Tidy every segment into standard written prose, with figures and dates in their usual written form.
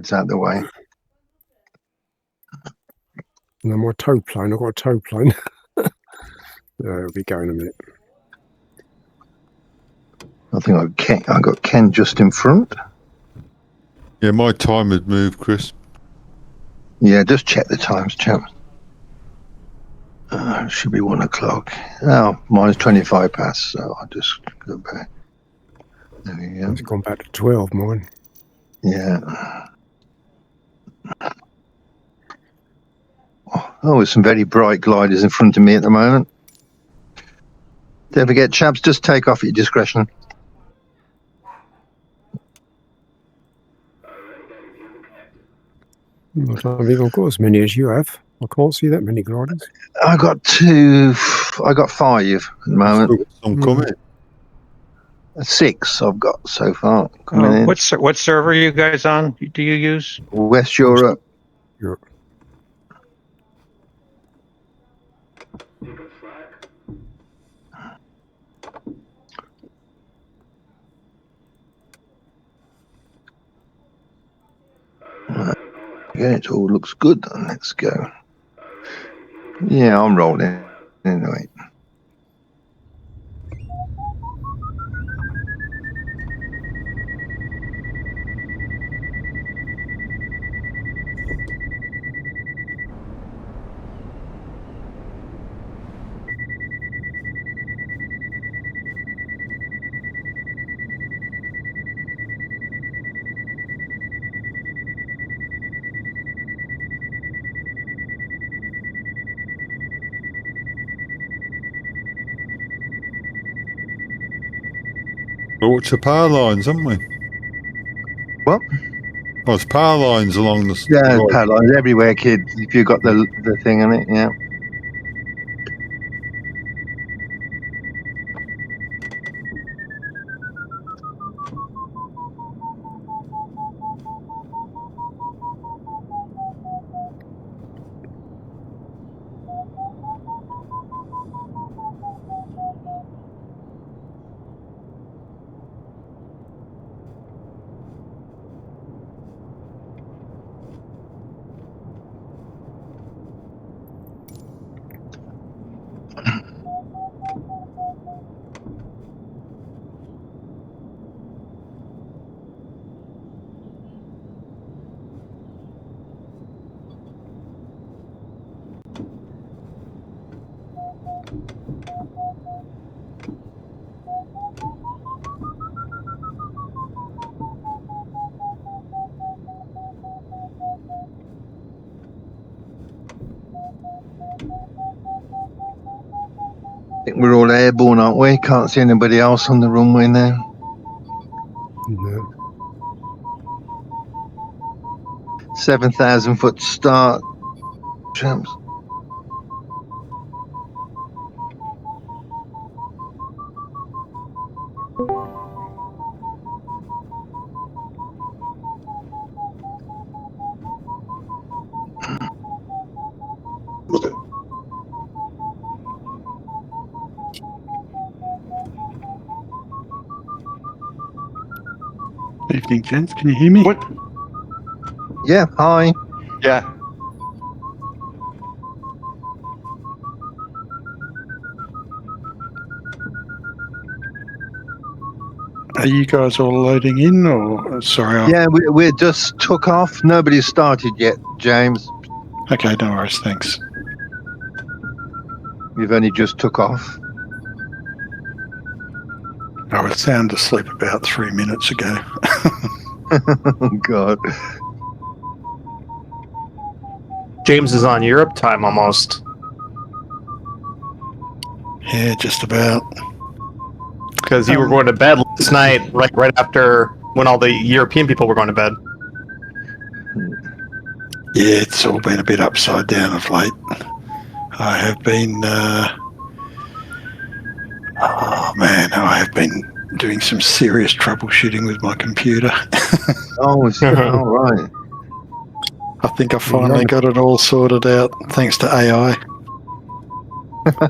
It's out the way. No more tow plane. I've got a tow plane. It'll be going in a minute. I think I got Ken just in front. Yeah, my time had moved, Chris. Yeah, just check the times, champ. It should be 1 o'clock. Oh, mine's 25 past, so I'll just go back. There we go. It's gone back to 12, mine. Yeah. Oh, there's some very bright gliders in front of me at the moment. Don't forget, chaps, just take off at your discretion. I don't think I've got as many as you have. I can't see that many gliders. I got 5 at the moment. Still got some coming. 6 I've got so far coming in. What server are you guys on? Do you use? West Europe. Europe. Yeah, it all looks good. Let's go. Yeah, I'm rolling anyway. Well, what's the power lines, haven't we? What? Oh, it's power lines along the... Yeah, right. power lines everywhere, kid. If you got the thing on it, yeah. I think we're all airborne, aren't we? Can't see anybody else on the runway now. No. 7,000 foot start, champs. Evening, gents. Can you hear me? What? Yeah, hi. Yeah. Are you guys all loading in, or sorry? Yeah, we just took off. Nobody's started yet, James. Okay, no worries. Thanks. We've only just took off. I was sound asleep about 3 minutes ago. Oh, God. James is on Europe time almost. Yeah, just about. Because you were going to bed last night, right after when all the European people were going to bed. Yeah, it's all been a bit upside down of late. I have been, I have been doing some serious troubleshooting with my computer. Oh, it's all right. I think I finally got it all sorted out, thanks to AI.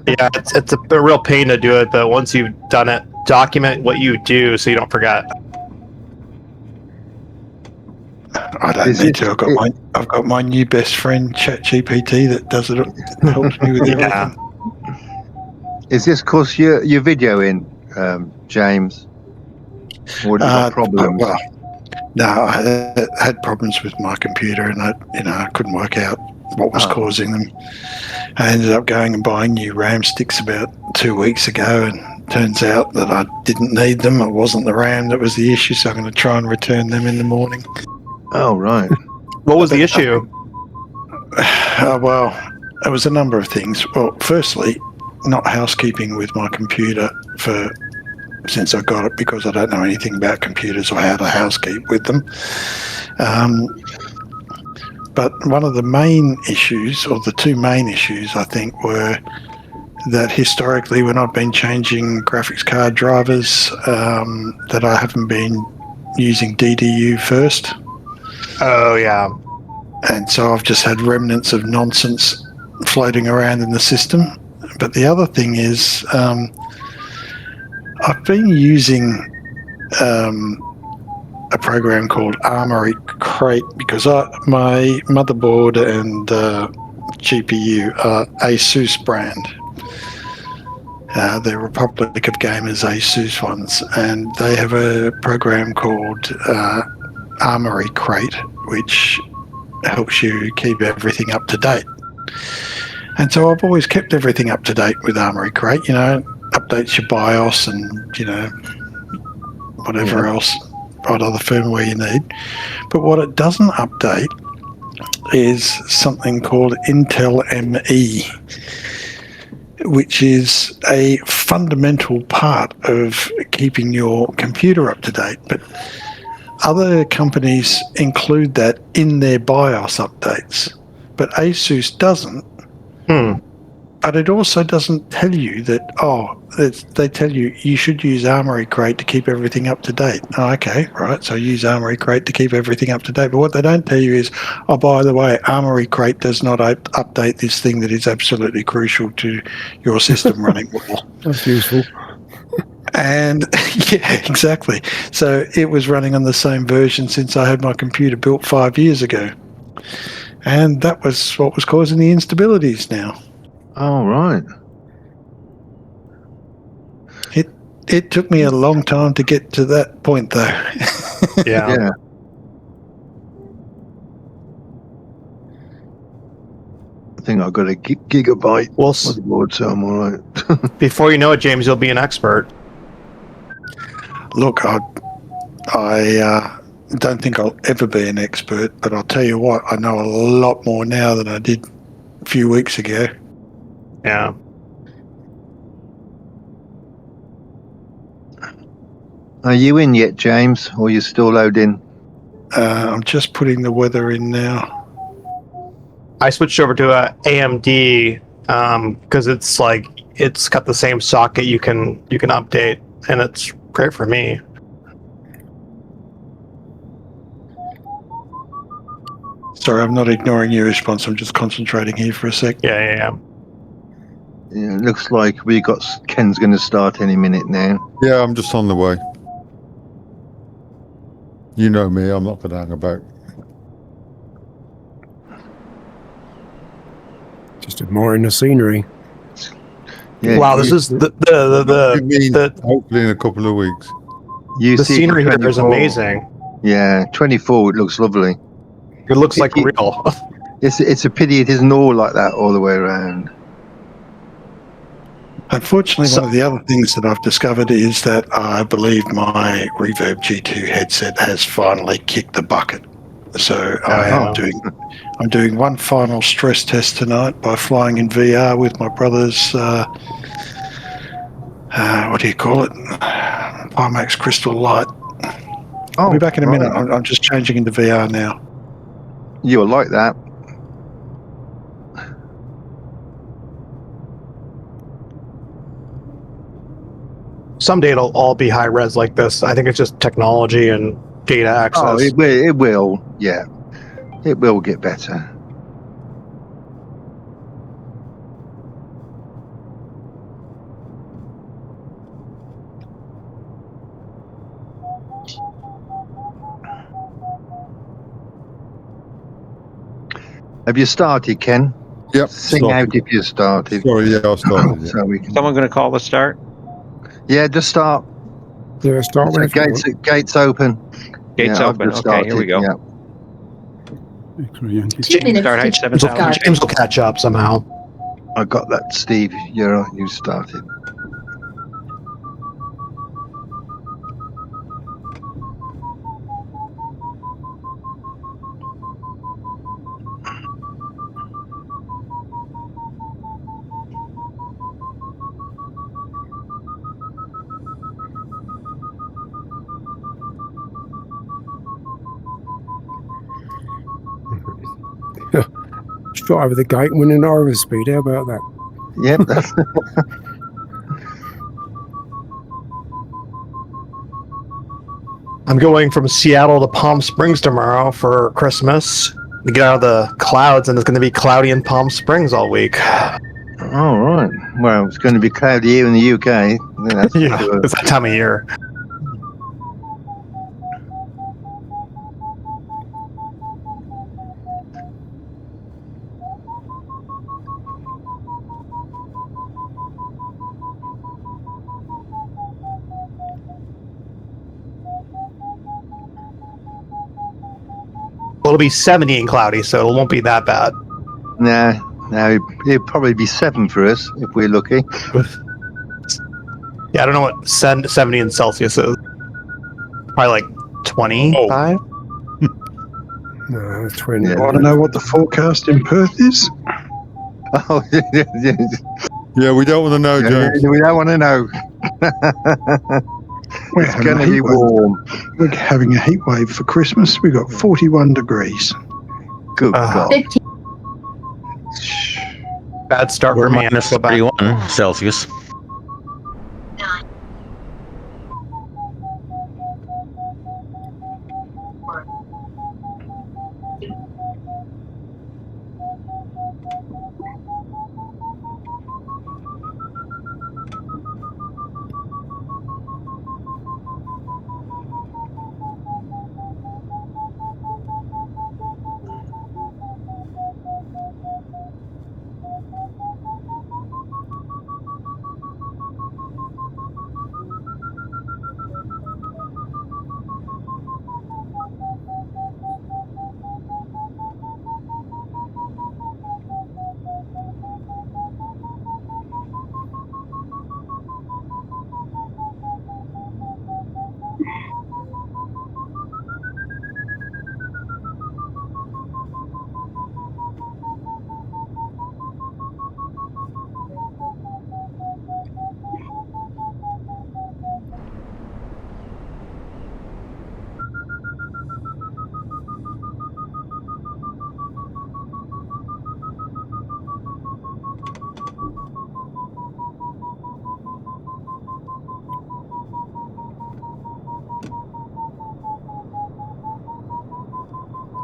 Yeah, it's a real pain to do it, but once you've done it, document what you do so you don't forget. I don't Is need it- to. I've got my new best friend ChatGPT that does it. Helps me with Yeah. everything. Is this because you're videoing, James? Or have you got problems? Well, no, I had problems with my computer, and I couldn't work out what was Oh. causing them. I ended up going and buying new RAM sticks about 2 weeks ago, and turns out that I didn't need them. It wasn't the RAM that was the issue, so I'm going to try and return them in the morning. Oh, right. What was the issue? Well, it was a number of things. Well, firstly, not housekeeping with my computer since I got it, because I don't know anything about computers or how to housekeep with them. But one of the main issues, or the two main issues, I think, were that historically, when I've been changing graphics card drivers, that I haven't been using DDU first. Oh, yeah. And so I've just had remnants of nonsense floating around in the system. But the other thing is, I've been using a program called Armory Crate because my motherboard and GPU are ASUS brand. The Republic of Gamers ASUS ones, and they have a program called Armory Crate, which helps you keep everything up to date. And so I've always kept everything up to date with Armory Crate, updates your BIOS and, whatever else, what other firmware you need. But what it doesn't update is something called Intel ME, which is a fundamental part of keeping your computer up to date. But other companies include that in their BIOS updates, but ASUS doesn't. But it also doesn't tell you that, they tell you should use Armory Crate to keep everything up to date. Oh, okay, right, so use Armory Crate to keep everything up to date. But what they don't tell you is, by the way, Armory Crate does not update this thing that is absolutely crucial to your system running well. That's useful. And yeah, exactly. So it was running on the same version since I had my computer built 5 years ago. And that was what was causing the instabilities now. Oh, right. It took me a long time to get to that point, though. Yeah. Yeah. I think I've got a gigabyte Well, motherboard, so I'm all right. before you know it, James, you'll be an expert. Look, I don't think I'll ever be an expert, but I'll tell you what, I know a lot more now than I did a few weeks ago. Yeah. Are you in yet, James, or are you still loading? I'm just putting the weather in now. I switched over to a AMD because it's got the same socket you can update, and it's great for me. Sorry, I'm not ignoring your response. I'm just concentrating here for a sec. Yeah. Yeah, it looks like Ken's going to start any minute now. Yeah, I'm just on the way. You know me, I'm not going to hang about. Just admiring the scenery. Yeah, Wow, this is the You mean hopefully in a couple of weeks. you the see scenery here is 24. amazing. Yeah, 24. It looks lovely. It looks like It- real. It's a pity it isn't all like that all the way around. Unfortunately, one of the other things that I've discovered is that I believe my Reverb G2 headset has finally kicked the bucket. So I'm doing one final stress test tonight by flying in VR with my brother's what do you call it? Pimax Crystal Light. I'll be back in a minute. right. I'm just changing into VR now. You'll like that. Someday it'll all be high res like this. I think it's just technology and data access. Oh, it will. Yeah, it will get better. Have you started, Ken? Yep. Sing out started. if you started. Sorry, yeah, I started. Yeah. So we can. Someone going to call the start? Yeah, just start. Yeah, start So with gates open. Gates yeah, open. I've just Okay, here we go. Yeah. Start height 7,000. James will catch up somehow. I got that, Steve. You started. Shot over the gate and win an overspeed. How about that? Yep. That's, I'm going from Seattle to Palm Springs tomorrow for Christmas to get out of the clouds, and it's going to be cloudy in Palm Springs all week. all right. Well, it's going to be cloudy here in the UK. That's Yeah, for sure. it's that time of year. Well, it'll be 70 and cloudy, so it won't be that bad. Nah, no, it'd probably be 7 for us if we're lucky. Yeah, I don't know what 70 in Celsius is. Probably like 25. No, 20. Yeah. Want to know what the forecast in Perth is? Oh, yeah. Yeah, we don't want to know, James. We don't want to know. We're It's having going a to be heat wave. warm. We're having a heat wave for Christmas. We got 41 degrees. Good God. Bad start We're for me. minus Go back. 31 Celsius.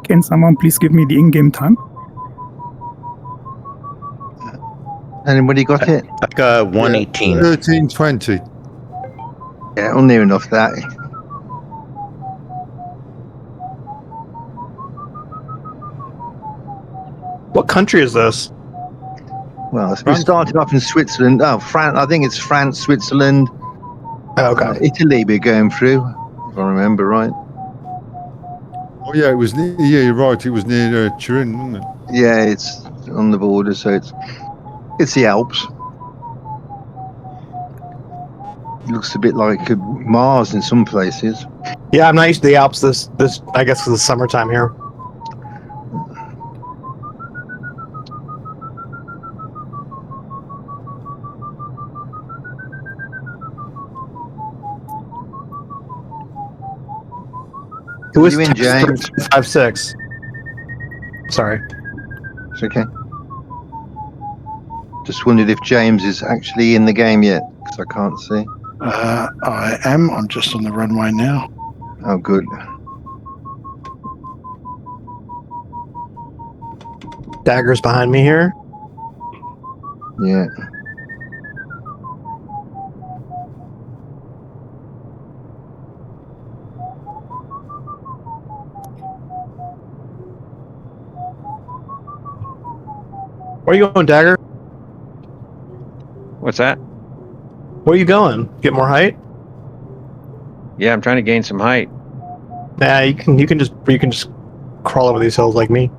Can someone please give me the in-game time? Anybody got it? Like 118. 1320. Yeah, I'm near enough that. What country is this? Well, we France. started off in Switzerland. Oh, France. I think it's France, Switzerland, Oh, okay. Italy we're going through, if I remember right. Oh, yeah, it was near, yeah, you're right. It was near Turin, wasn't it? Yeah, it's on the border, so it's the Alps. It looks a bit like Mars in some places. Yeah, I'm not used to the Alps. This I guess because it's summertime here. Who is You in, James? 56? Sorry. It's okay. Just wondered if James is actually in the game yet, because I can't see. I am. I'm just on the runway now. Oh, good. Daggers behind me here. Yeah. Where are you going, Dagger? What's that? Where are you going? Get more height? Yeah, I'm trying to gain some height. Nah, you can just crawl over these hills like me.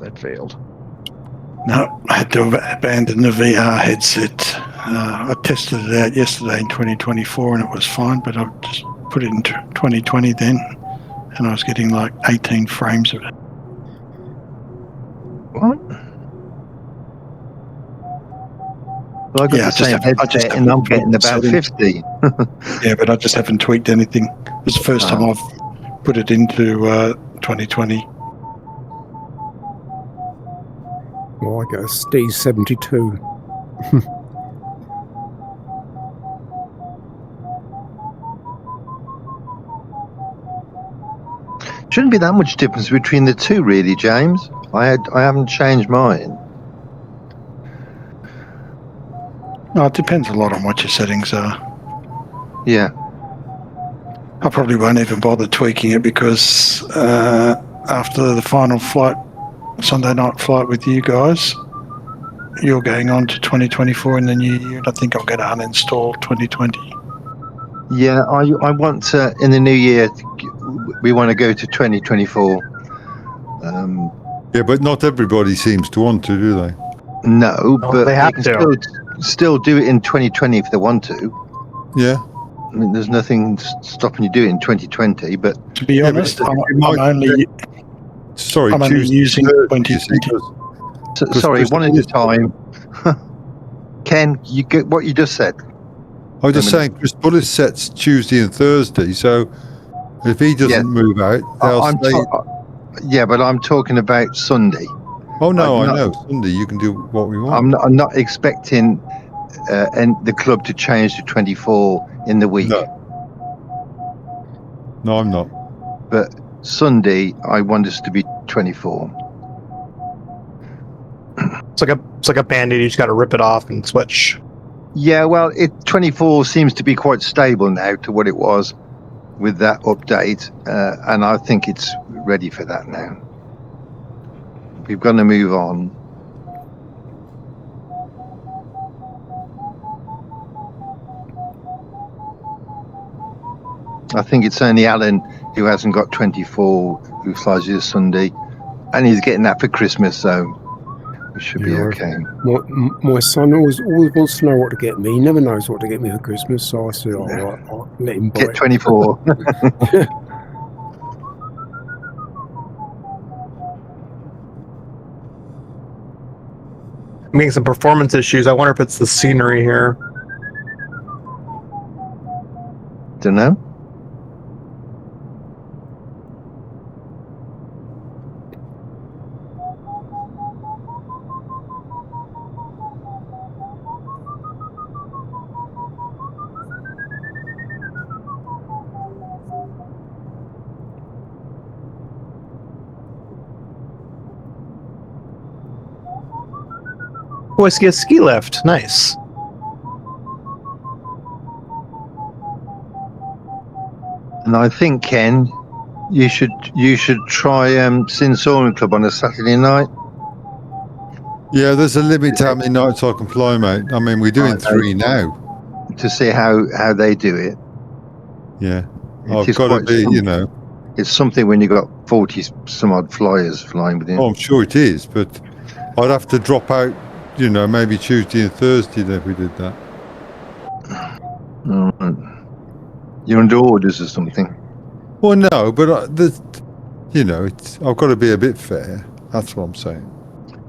That failed. No, I had to abandon the VR headset. I tested it out yesterday in 2024 and it was fine, but I just put it into 2020 then, and I was getting like 18 frames of it. What? Well, I got Yeah, the same headset and I'm getting about 50. Yeah, but I just haven't tweaked anything. It's the first time I've put it into 2020. Well, I got a Steve 72. Shouldn't be that much difference between the two, really, James. I haven't changed mine. No, it depends a lot on what your settings are. Yeah. I probably won't even bother tweaking it because after the final flight, Sunday night flight with you guys, you're going on to 2024 in the new year, and I think I'm going to uninstall 2020. Yeah, I want to, in the new year, we want to go to 2024. Yeah, but not everybody seems to want to, do they? No, Well, but they have can to. still do it in 2020 if they want to. Yeah. I mean, there's nothing stopping you doing it in 2020, but To be honest, but I'm might- only Sorry, I'm only Tuesday, using Thursday, you see, 2020. sorry, Chris one at a time. Ken, you get what you just said. I was just saying, Chris Bullis sets Tuesday and Thursday, so if he doesn't Yeah. move out, they'll say, Yeah, but I'm talking about Sunday. "Oh no, I'm I not- know Sunday you can do what we want." I'm not expecting and the club to change to 24 in the week. No, I'm not. But Sunday, I want us to be 24. It's like a band-aid. You just got to rip it off and switch. Yeah, well, 24 seems to be quite stable now to what it was with that update, and I think it's ready for that now. We've got to move on. I think it's only Alan who hasn't got 24 who flies this Sunday, and he's getting that for Christmas, so we should be Yeah. okay. My son always wants to know what to get me. He never knows what to get me for Christmas, so I said, all right, I'll let him buy Get it. 24. I'm getting some performance issues. I wonder if it's the scenery here. Don't know. Oh, I see a ski lift. Nice. And I think, Ken, you should try Sin Soaring Club on a Saturday night. Yeah, there's a limit to how many nights I can fly, mate. I mean, we're doing I know. 3 now. To see how they do it. Yeah, It I've is got to quite be, something. you know. It's something when you've got 40 some odd flyers flying within. Oh, I'm sure it is, but I'd have to drop out, you know, maybe Tuesday and Thursday then if we did that. You're under orders or something. Well, no, but you know, I've got to be a bit fair. That's what I'm saying.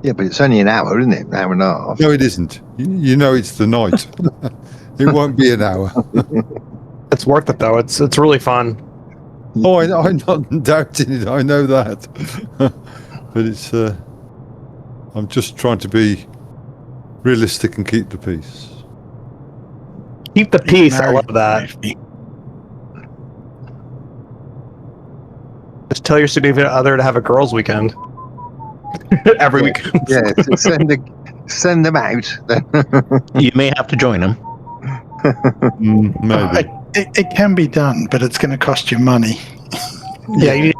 Yeah, but it's only an hour, isn't it? An hour and a half. No, it isn't. You know, it's the night. It won't be an hour. It's worth it though. It's really fun. Oh, I'm not doubting it. I know that. But it's. I'm just trying to be realistic and keep the peace. Keep the peace. I love that. Just tell your significant other to have a girls' weekend. every week. Yeah, so send them out. Then. You may have to join them. Maybe. It can be done, but it's going to cost you money. Yeah, you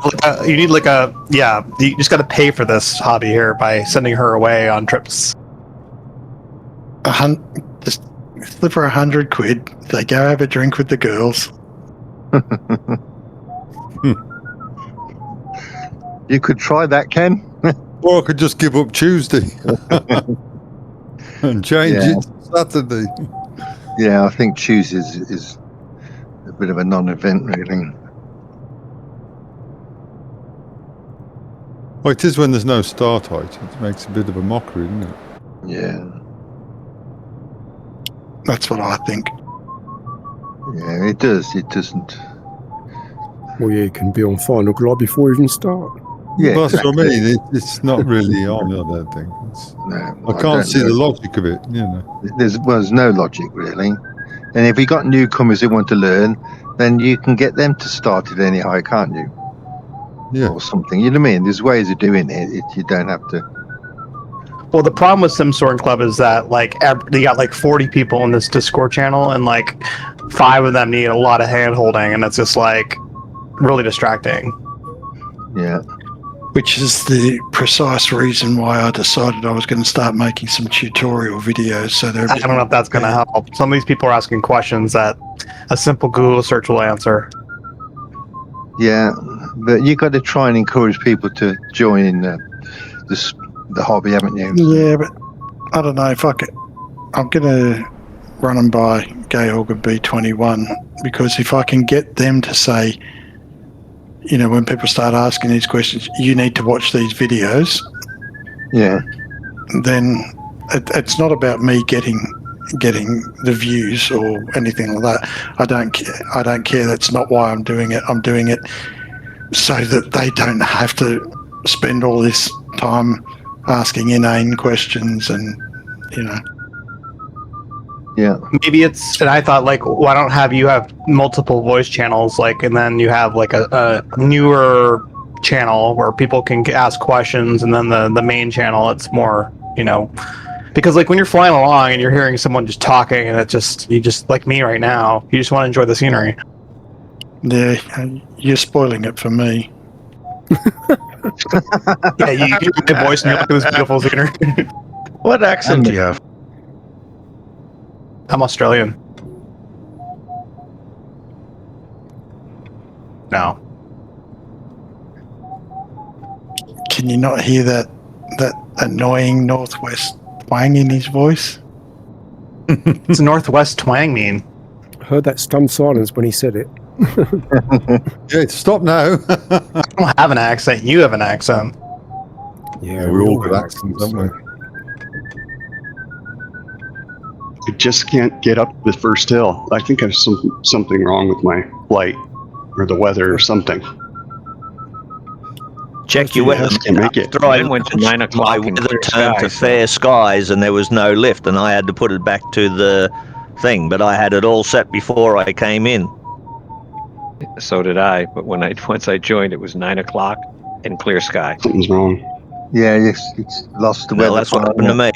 need like a you just got to pay for this hobby here by sending her away on trips. Just slip her £100. They go have a drink with the girls. You could try that, Ken. Or I could just give up Tuesday and change it to Saturday. Yeah, I think Tuesday is a bit of a non-event, really. Well, it is when there's no start height. It makes a bit of a mockery, doesn't it? Yeah. That's what I think. Yeah, it does. It doesn't. Well, yeah, you can be on Final Glob before you even start. Yeah, Well, that's what I exactly. mean. It's not really on, I don't think. No, I don't can't see know. the logic of it, you know. There's no logic, really. And if you got newcomers who want to learn, then you can get them to start at any height, can't you? Yeah. Or something. You know what I mean? There's ways of doing it. You don't have to. Well, the problem with Sim Soaring Club is that like they got like 40 people in this Discord channel, and like 5 of them need a lot of hand holding, and it's just like really distracting. Yeah. Which is the precise reason why I decided I was going to start making some tutorial videos. So they're. I don't know if that's going to help. Some of these people are asking questions that a simple Google search will answer. Yeah, but you got to try and encourage people to join in the hobby, haven't you? Yeah, but I don't know if I could. I'm going to run them by Georg and B21, because if I can get them to say, you know, when people start asking these questions, you need to watch these videos, Yeah. then it's not about me getting the views or anything like that. I don't care. That's not why I'm doing it. I'm doing it so that they don't have to spend all this time asking inane questions, and you know. Yeah. Maybe it's, and I thought like, why don't you have multiple voice channels, like, and then you have like a newer channel where people can ask questions, and then the main channel, it's more, you know, because like when you're flying along and you're hearing someone just talking, and you just like me right now, you just want to enjoy the scenery. Yeah, you're spoiling it for me. Yeah, you hear my voice and you're like, this beautiful scenery. What accent do you have? I'm Australian. No. Can you not hear that annoying northwest twang in his voice? It's Northwest twang mean. I heard that stunned silence when he said it. Yeah, stop now. I don't have an accent. You have an accent. Yeah, we all have got accents, don't we? I just can't get up the first hill. I think there's something wrong with my flight, or the weather, or something. Check your weather. Just can't make it. After I Mine went to launched, 9 o'clock my in weather clear turned to skies. fair skies, and there was no lift, and I had to put it back to the thing. But I had it all set before I came in. So did I, but once I joined, it was 9 o'clock and clear sky. Something's wrong. Yeah, it's lost the Well, weather. that's what happened to me.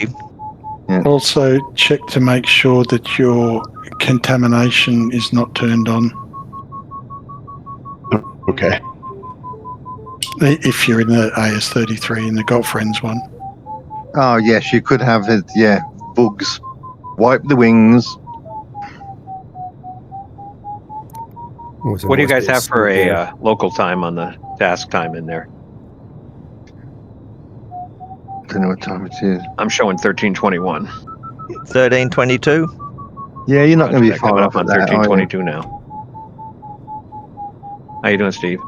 Also, check to make sure that your contamination is not turned on. Okay. If you're in the AS33 in the Golfriends one. Oh yes, you could have it. Yeah, bugs. Wipe the wings. What do you guys have for a local time on the task time in there? Don't know what time it is. I'm showing 13:21. 13:22. Yeah, you're not going to be Coming far up off on at that, are you? 13:22 now. How you doing, Steve?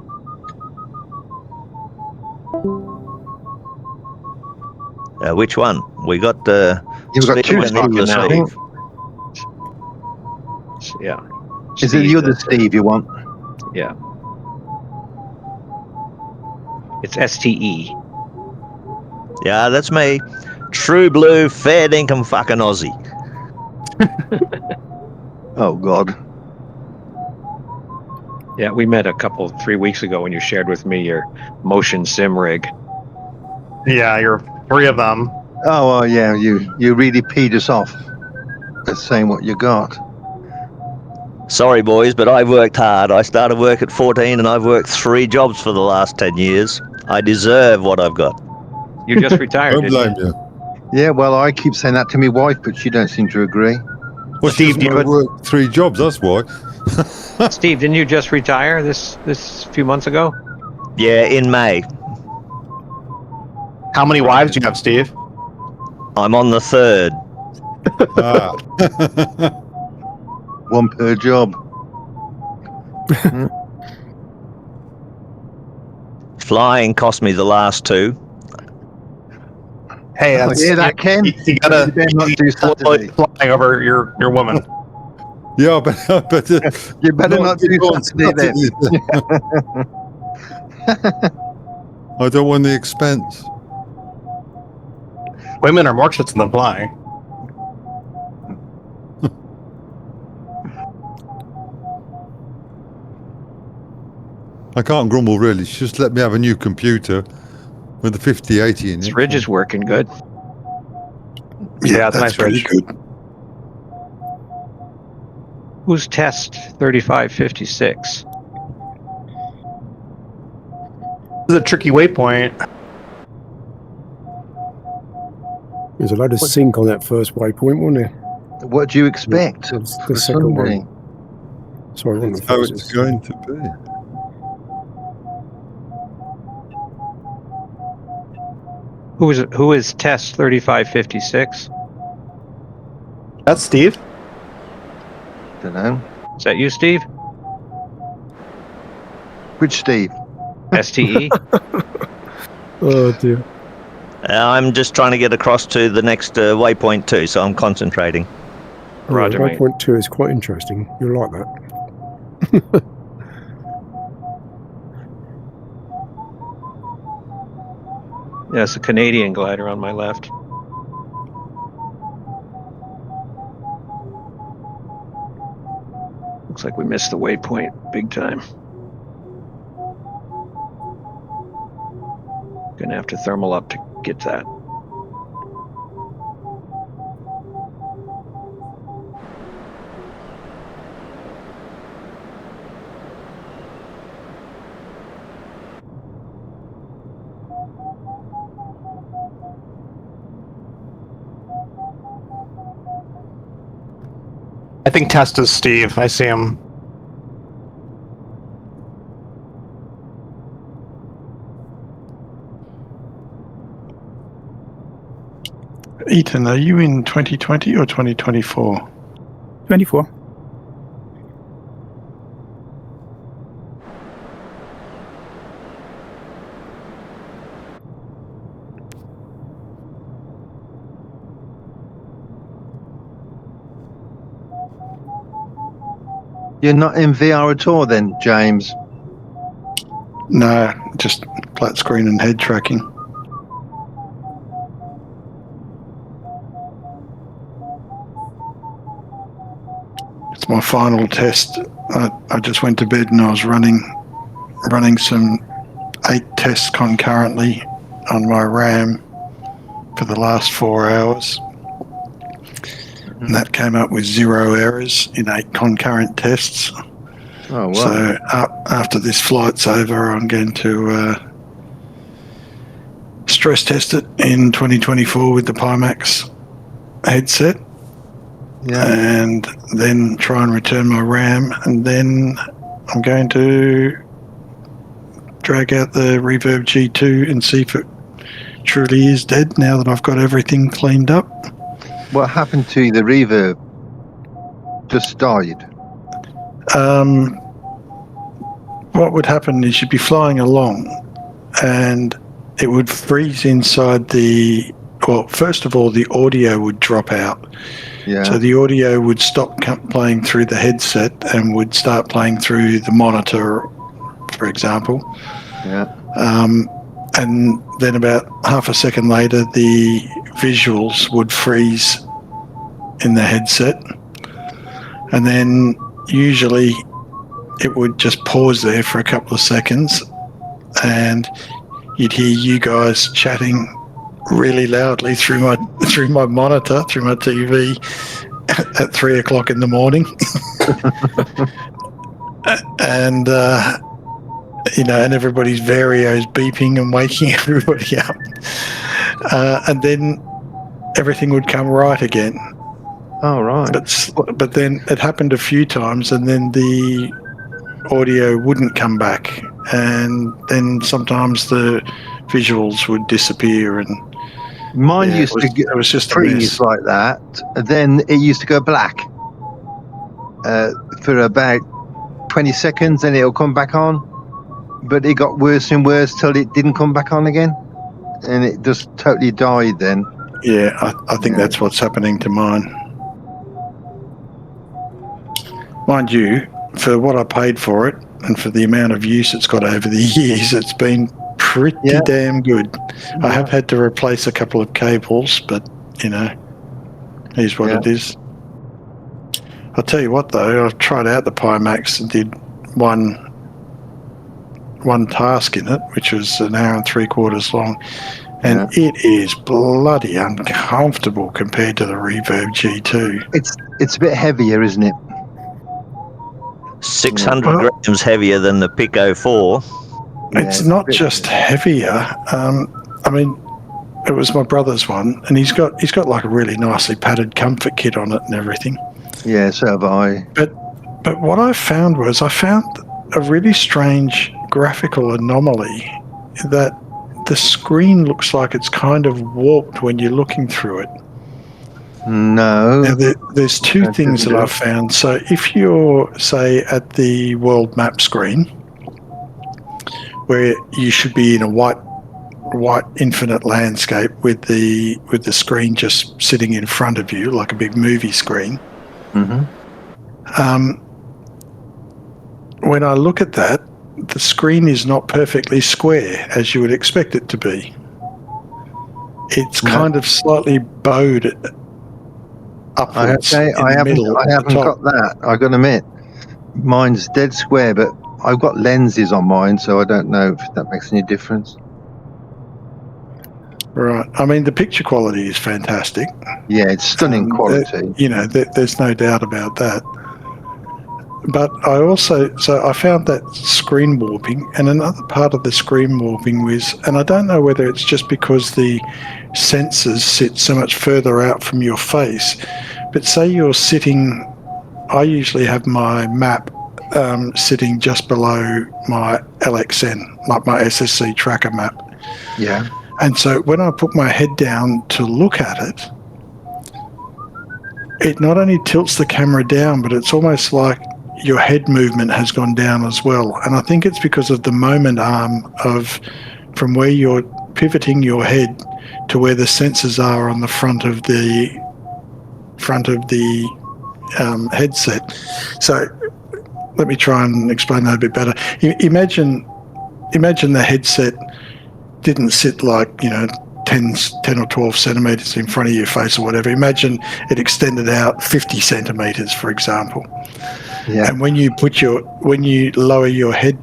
Which one? We got the. You've got two Steve and Steve the now. Steve. Yeah. Is it the other Steve you want? Yeah. It's STE. Yeah, that's me. True blue, fair dinkum fucking Aussie. Oh God. Yeah, we met 3 weeks ago when you shared with me your motion sim rig. Yeah, you're 3 of them. Oh, well, yeah, you really peed us off. That's saying what you got. Sorry, boys, but I've worked hard. I started work at 14 and I've worked 3 jobs for the last 10 years. I deserve what I've got. You just retired, Don't didn't blame you? you. Yeah, well, I keep saying that to my wife, but she don't seem to agree. Well, Steve, she do you doesn't have work 3 jobs, that's why. Steve, didn't you just retire this few months ago? Yeah, in May. How many wives do you have, Steve? I'm on the 3rd. Ah. One per job. Flying cost me the last 2. Hey, Oh, that's hear that, Ken? you gotta You better not do Saturday. flying over your woman. Yeah, but You better not do on Saturday then. I don't want the expense. Women are more expensive than flying. I can't grumble really. She just let me have a new computer with the 5080 in This it. ridge is working good. Yeah, it's that's nice pretty ridge. good. Who's test 3556? This is a tricky waypoint. There's a load of sync on that first waypoint, wasn't there? What do you expect? That's for the second Sunday? one. Sorry, one of That's the how first. it's going to be. Who is test 3556? That's Steve. Don't know. Is that you, Steve? Which Steve? STE? Oh dear. I'm just trying to get across to the next waypoint too, so I'm concentrating. Roger, mate. 1.2 is quite interesting. You'll like that. Yeah, it's a Canadian glider on my left. Looks like we missed the waypoint big time. Gonna have to thermal up to get that. I think test is Steve. I see him. Ethan, are you in 2020 or 2024? 24. You're not in VR at all then, James? No, just flat screen and head tracking. It's my final test. I just went to bed and I was running some 8 tests concurrently on my RAM for the last 4 hours. And that came up with 0 errors in 8 concurrent tests. Oh, wow. So after this flight's over, I'm going to stress test it in 2024 with the Pimax headset. Yeah. And then try and return my RAM, and then I'm going to drag out the Reverb G2 and see if it truly is dead now that I've got everything cleaned up. What happened to the reverb? Just died. What would happen is you'd be flying along and it would freeze inside well, first of all, the audio would drop out. Yeah. So the audio would stop playing through the headset and would start playing through the monitor, for example. Yeah. And then about half a second later, the visuals would freeze in the headset. And then usually it would just pause there for a couple of seconds and you'd hear you guys chatting really loudly through my monitor, through my TV at 3 o'clock in the morning. And and everybody's Vario's beeping and waking everybody up. And then everything would come right again. Oh, right. But then it happened a few times, and then the audio wouldn't come back, and then sometimes the visuals would disappear, and Mine used to it was just a freeze mess. like that. Then it used to go black for about 20 seconds, and it'll come back on. But it got worse and worse till it didn't come back on again, and it just totally died then. Yeah, I think that's what's happening to mine. Mind you, for what I paid for it and for the amount of use it's got over the years, it's been pretty damn good. I have had to replace a couple of cables, but, here's what it is. I'll tell you what, though, I've tried out the Pimax and did one task in it, which was an hour and 3/4 long, and it is bloody uncomfortable compared to the Reverb G2. It's a bit heavier, isn't it? 600 grams heavier than the Pico 4. It's not just heavier. I mean, it was my brother's one, and he's got like a really nicely padded comfort kit on it and everything. Yeah, so have I. But what I found a really strange graphical anomaly that the screen looks like it's kind of warped when you're looking through it. No. Now, there's two things that I've found. So if you're, say, at the world map screen, where you should be in a white infinite landscape with the screen just sitting in front of you like a big movie screen. Mm-hmm. When I look at that, the screen is not perfectly square as you would expect it to be. It's kind of slightly bowed upwards. I haven't got that. I got to admit, mine's dead square, but I've got lenses on mine, so I don't know if that makes any difference. Right. I mean, the picture quality is fantastic. Yeah, it's stunning quality. There's no doubt about that. But I found that screen warping, and another part of the screen warping was, and I don't know whether it's just because the sensors sit so much further out from your face, but say you're sitting, I usually have my map sitting just below my LXN, like my SSC tracker map. Yeah. And so when I put my head down to look at it, it not only tilts the camera down, but it's almost like your head movement has gone down as well. And I think it's because of the moment arm from where you're pivoting your head to where the sensors are on the front of the headset. So let me try and explain that a bit better. Imagine the headset didn't sit like 10 or 12 centimeters in front of your face or whatever. Imagine it extended out 50 centimeters, for example. Yeah. And when you lower your head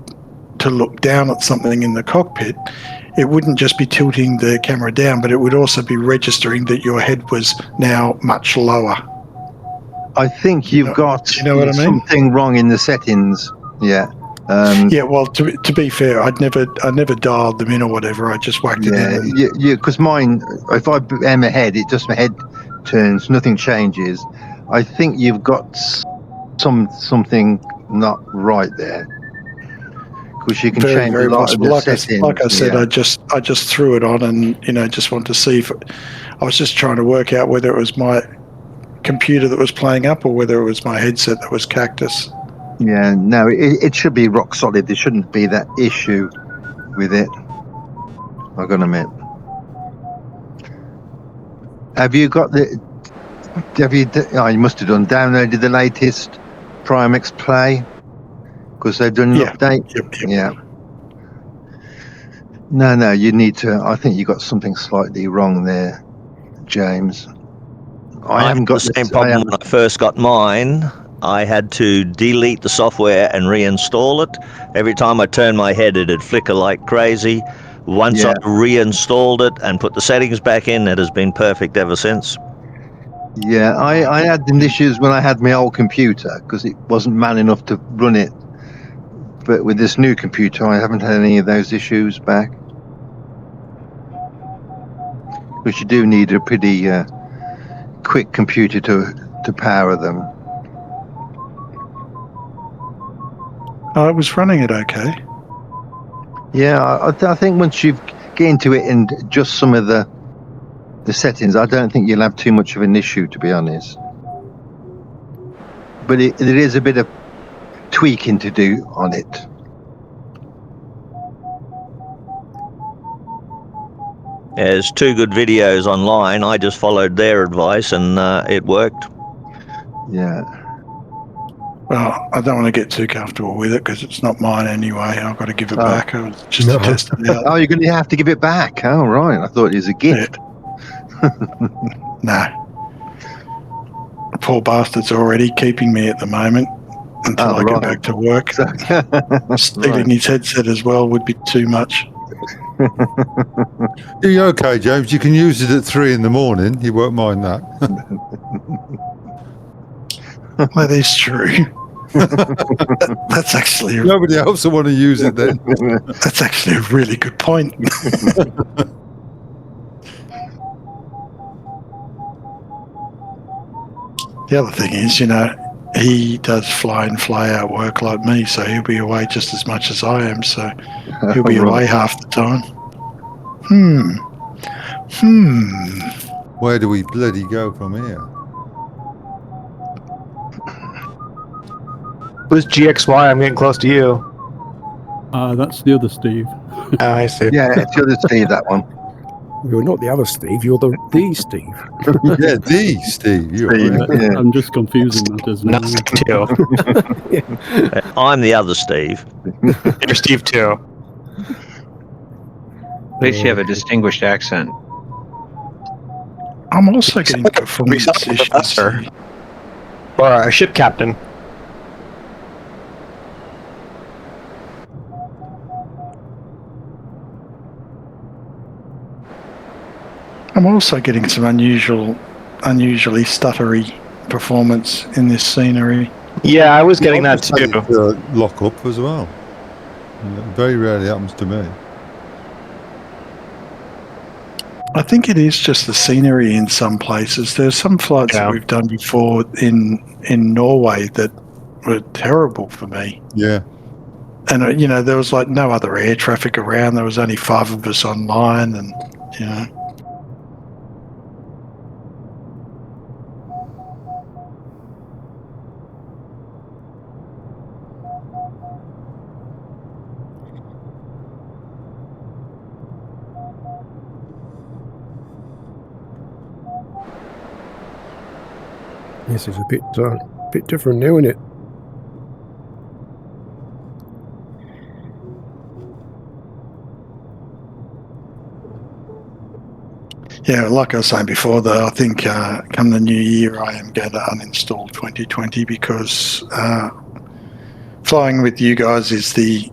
to look down at something in the cockpit, it wouldn't just be tilting the camera down, but it would also be registering that your head was now much lower. I think you've got what I mean? Something wrong in the settings. Yeah. Yeah, well, to be fair, I never dialed them in or whatever. I just whacked it in. Yeah, because mine, if I aim ahead, my head turns, nothing changes. I think you've got something not right there, because you can change a lot of the settings. Like I said, I just threw it on and just wanted to see if I was just trying to work out whether it was my computer that was playing up or whether it was my headset that was cactus. Yeah, no, it should be rock solid. There shouldn't be that issue with it, I've got to admit. Have you got you must have downloaded the latest Primex Play, because they've done an update? Yep. Yeah. No, you need to, I think you got something slightly wrong there, James. I haven't got the same problem when I first got mine. I had to delete the software and reinstall it. Every time I turned my head, it'd flicker like crazy. Once Yeah. I reinstalled it and put the settings back in, it has been perfect ever since. Yeah, I had the issues when I had my old computer because it wasn't man enough to run it. But with this new computer, I haven't had any of those issues back. Which you do need a pretty quick computer to power them. I was running it okay. Yeah, I think once you get into it and adjust some of the settings, I don't think you'll have too much of an issue, to be honest. But there is a bit of tweaking to do on it. There's 2 good videos online. I just followed their advice and it worked. Yeah. Well, I don't want to get too comfortable with it because it's not mine anyway. I've got to give it Oh. back just No. to test it out. Oh, you're going to have to give it back. Oh, right. I thought it was a gift. No. The poor bastard's already keeping me at the moment until I right. get back to work. Stealing his headset as well would be too much. You're okay, James. You can use it at 3 in the morning. You won't mind that. That is true. That's actually Nobody else will want to use it then. that's actually a really good point. The other thing is, he does fly in, fly out work like me, so he'll be away just as much as I am, so he'll be away half the time. Where do we bloody go from here? Who's GXY? I'm getting close to you. That's the other Steve. Oh, I see. Yeah, it's the other Steve, that one. You're not the other Steve, you're the Steve. Yeah, the Steve. You're right. Yeah. I'm just confusing matters now. Not Steve 2. I'm the other Steve. You're Steve 2. At least you have a distinguished accent. I'm also getting performance issues. Professor. Or a ship captain. I'm also getting some unusually stuttery performance in this scenery. Yeah, I was getting that too. Lock up as well. Very rarely happens to me. I think it is just the scenery in some places. There's some flights that we've done before in Norway that were terrible for me. Yeah. And, there was like no other air traffic around. There was only 5 of us online and, This is a bit different now, isn't it? Yeah, like I was saying before, though, I think come the new year, I am going to uninstall 2020 because flying with you guys is the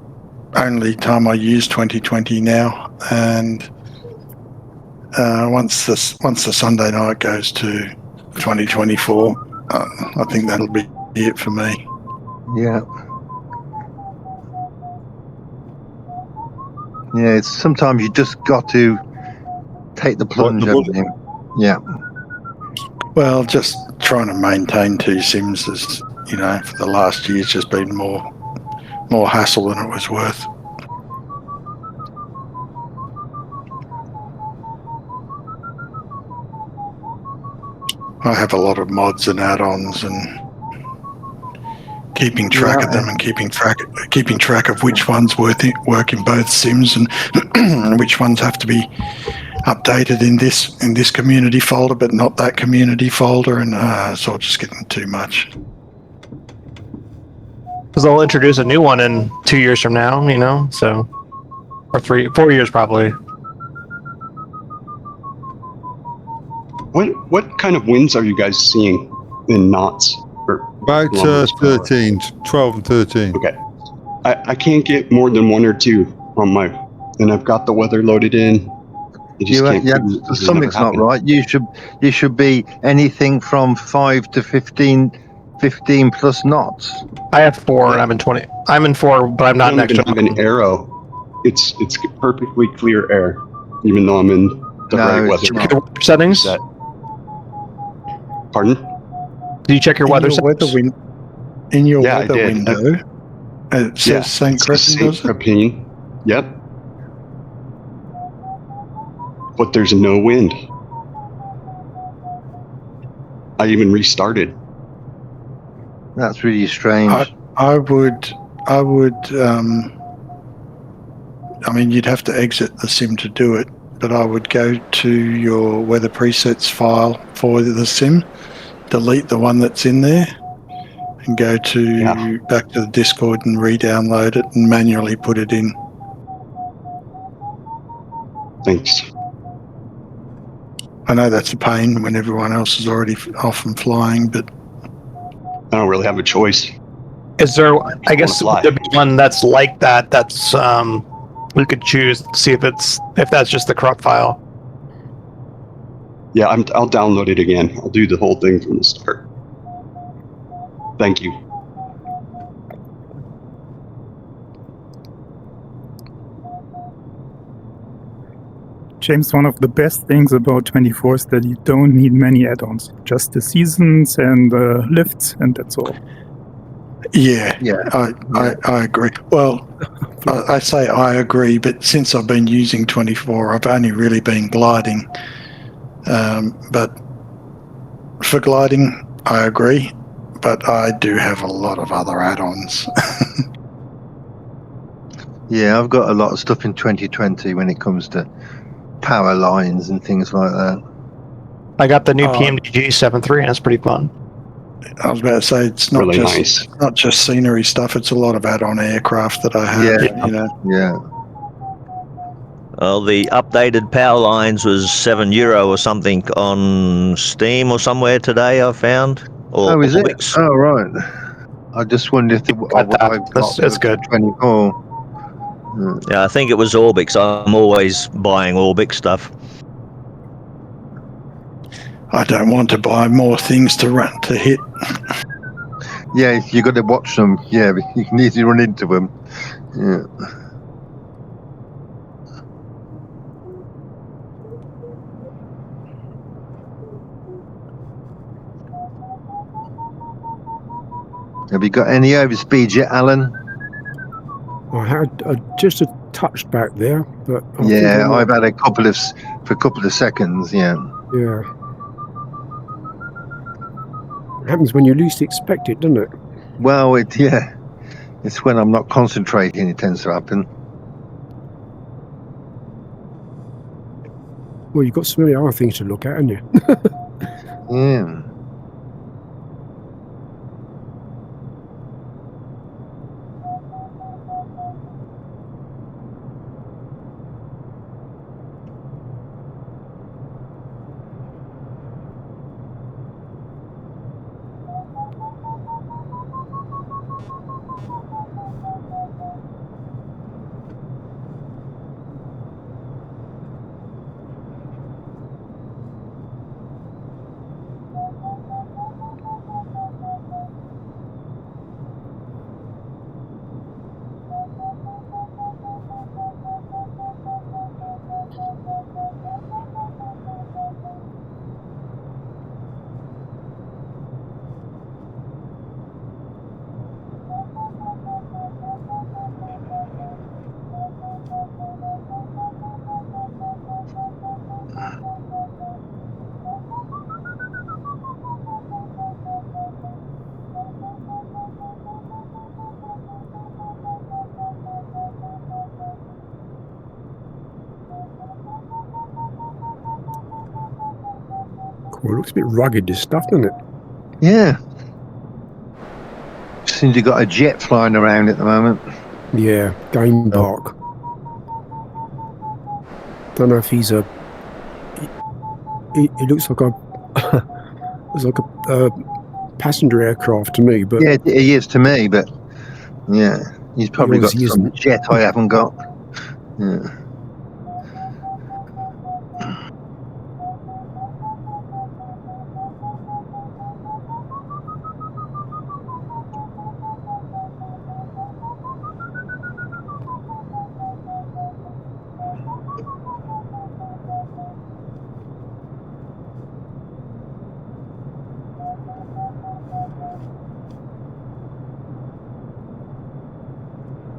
only time I use 2020 now. And once the Sunday night goes to 2024, I think that'll be it for me. Yeah. Yeah, it's sometimes you just got to take the plunge. Yeah. Well, just trying to maintain 2 sims is, for the last year's just been more hassle than it was worth. I have a lot of mods and add-ons and keeping track of them and keeping track of which ones work in both sims and which ones have to be updated in this community folder but not that community folder, and it's all just getting too much. Because they'll introduce a new one in 2 years from now, so, or 4 years probably. What kind of winds are you guys seeing in knots? About 13, 12 and 13. Okay. I can't get more than 1 or 2 on my and I've got the weather loaded in. I just can't. Something's not right. You should be anything from 5 to 15 plus knots. I have 4 and I'm in 20. I'm in 4, but I'm not I don't next even to have an arrow. It's perfectly clear air, even though I'm in the right weather. Check your weather settings. Pardon? Do you check your weather settings? In your Yeah, weather I did. window, it says St. Crepin, does it? Crepin. Yep. But there's no wind. I even restarted. That's really strange. I would. I mean, you'd have to exit the sim to do it, but I would go to your weather presets file for the sim, delete the one that's in there, and go to back to the Discord and re-download it and manually put it in. Thanks. I know that's a pain when everyone else is already off and flying, but I don't really have a choice. Is there? I guess there'd be one that's like that. That's we could choose to see if that's just the corrupt file. Yeah, I'll download it again. I'll do the whole thing from the start. Thank you. James, one of the best things about 24 is that you don't need many add-ons, just the seasons and the lifts, and that's all. Yeah, I agree. Well, I say I agree, but since I've been using 24, I've only really been gliding. But for gliding, I agree, but I do have a lot of other add-ons. Yeah, I've got a lot of stuff in 2020 when it comes to power lines and things like that. I got the new PMDG 7.3 and it's pretty fun. I was about to say it's not really just nice. not just scenery stuff. It's a lot of add-on aircraft that I have. Yeah. Well, the updated power lines was €7 or something on Steam or somewhere today, I found. Or Is Orbix. it? Oh, right. I just wondered if It's good. 24. Yeah, I think it was Orbix. I'm always buying Orbix stuff. I don't want to buy more things to hit. Yeah, you got to watch them. Yeah, you can easily run into them. Yeah. Have you got any overspeed yet, Alan? I had just a touch back there, but I've had a couple of seconds. Yeah. Yeah. It happens when you least expect it, doesn't it? Well, it's when I'm not concentrating it tends to happen. Well, you've got so many other things to look at, haven't you? Yeah. Cool. It looks a bit rugged, this stuff, doesn't it? Yeah. Seems you've got a jet flying around at the moment. Yeah, Game Park. Don't know if he's a. He looks like a passenger aircraft to me, but yeah, he is to me. But yeah, he's probably got He some isn't. jet I haven't got. Yeah.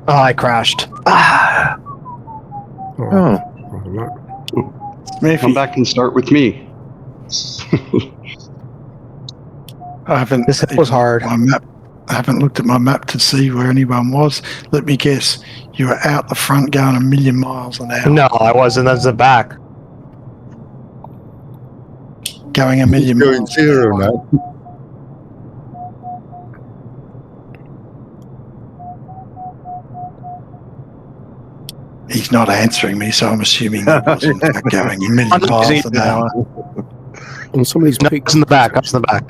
Oh, I crashed. Ah. Oh, Right. Come back and start with me. I haven't. This was hard. My map. I haven't looked at my map to see where anyone was. Let me guess. You were out the front going a million miles an hour. No, I wasn't. That's the back. Going a million Going miles an zero hour. now. He's not answering me, so I'm assuming he was in fact going a million miles an hour. On some of these No, peaks, it's in the back. I was in the back.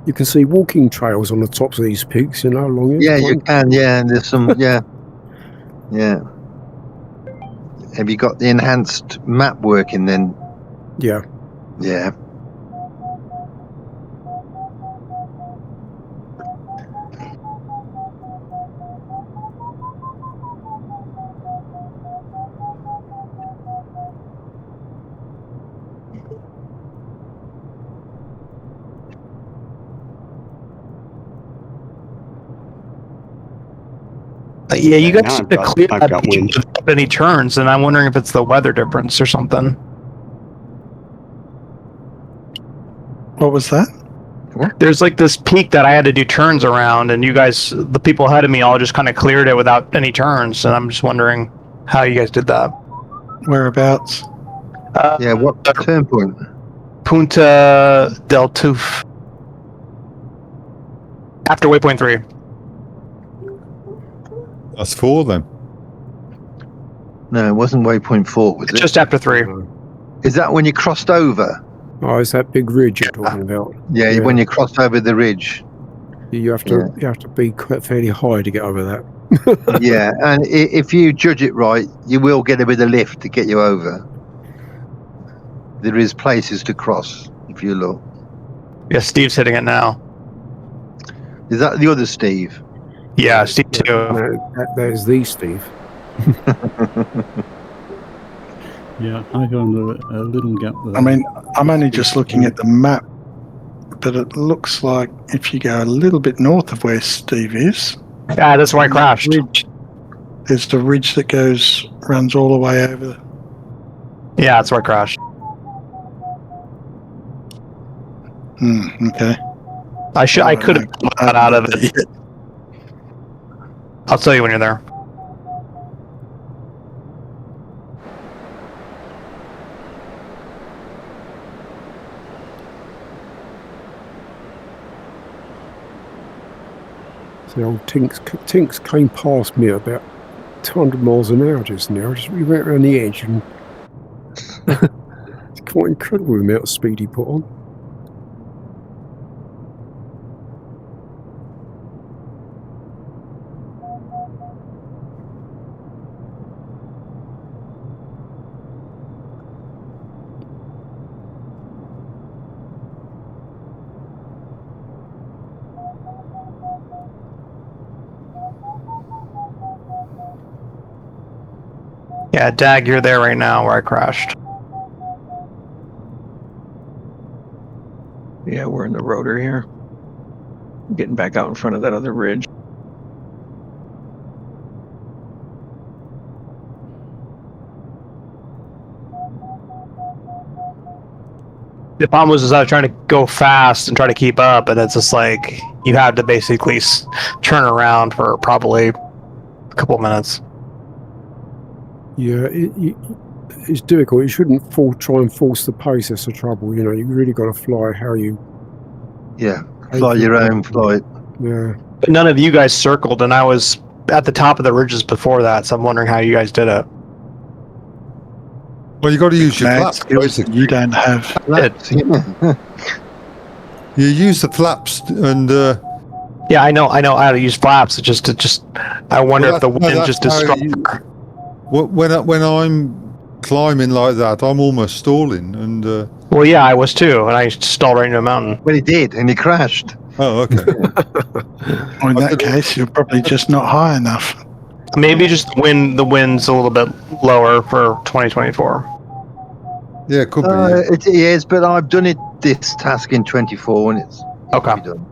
you can see walking trails on the tops of these peaks. You know, along it. yeah, you can. Yeah, and there's some. Yeah, yeah. Have you got the enhanced map working then? Yeah. Yeah. Yeah, you Yeah, guys now seem to clear I've that got beach wind. without any turns, and I'm wondering if it's the weather difference or something. What was that? There's like this peak that I had to do turns around, and you guys, the people ahead of me, all just kind of cleared it without any turns, and I'm just wondering how you guys did that. Whereabouts? Yeah. What turn point? Punta del Tuf. After waypoint 3. That's 4 then. No, it wasn't waypoint 4, was it? Just after 3. Is that when you crossed over? Oh, it's that big ridge you're talking about. Yeah, Yeah. when you crossed over the ridge. You have to be quite fairly high to get over that. Yeah, and if you judge it right, you will get a bit of lift to get you over. There is places to cross if you look. Yeah, Steve's hitting it now. Is that the other Steve? Yeah, Steve too. No, that is the Steve. Yeah, I found a little gap there. I mean, I'm only just looking at the map, but it looks like if you go a little bit north of where Steve is, Yeah, that's why I crashed. there's the ridge that runs all the way over. Yeah, that's why I crashed. Okay. I could have got out of it. I'll tell you when you're there. The old Tinks came past me about 200 miles an hour just now. We went around the edge, and it's quite incredible the amount of speed he put on. Yeah, Dag, you're there right now where I crashed. Yeah, we're in the rotor here. Getting back out in front of that other ridge. The problem was I was trying to go fast and try to keep up, and it's just like you had to basically turn around for probably a couple minutes. Yeah, it's difficult. You shouldn't try and force the pace. That's the trouble. You know, you really got to fly how you. Yeah, fly your own flight. Yeah. But none of you guys circled, and I was at the top of the ridges before that, so I'm wondering how you guys did it. Well, you got to use your Mad flaps, skills basically. you don't have. You use the flaps and. Yeah, I know how to use flaps. It's just I wonder Well, if the that's- no, wind that's just is how you- stronger. When I'm climbing like that, I'm almost stalling, and Well, yeah, I was too, and I stalled right into a mountain. Well, he did, and he crashed. oh, okay. Well, in that case, you're probably just not high enough. Maybe just the wind's a little bit lower for 2024. Yeah, it could be. Yeah. It is, but I've done this task in 24, and it's Okay. done.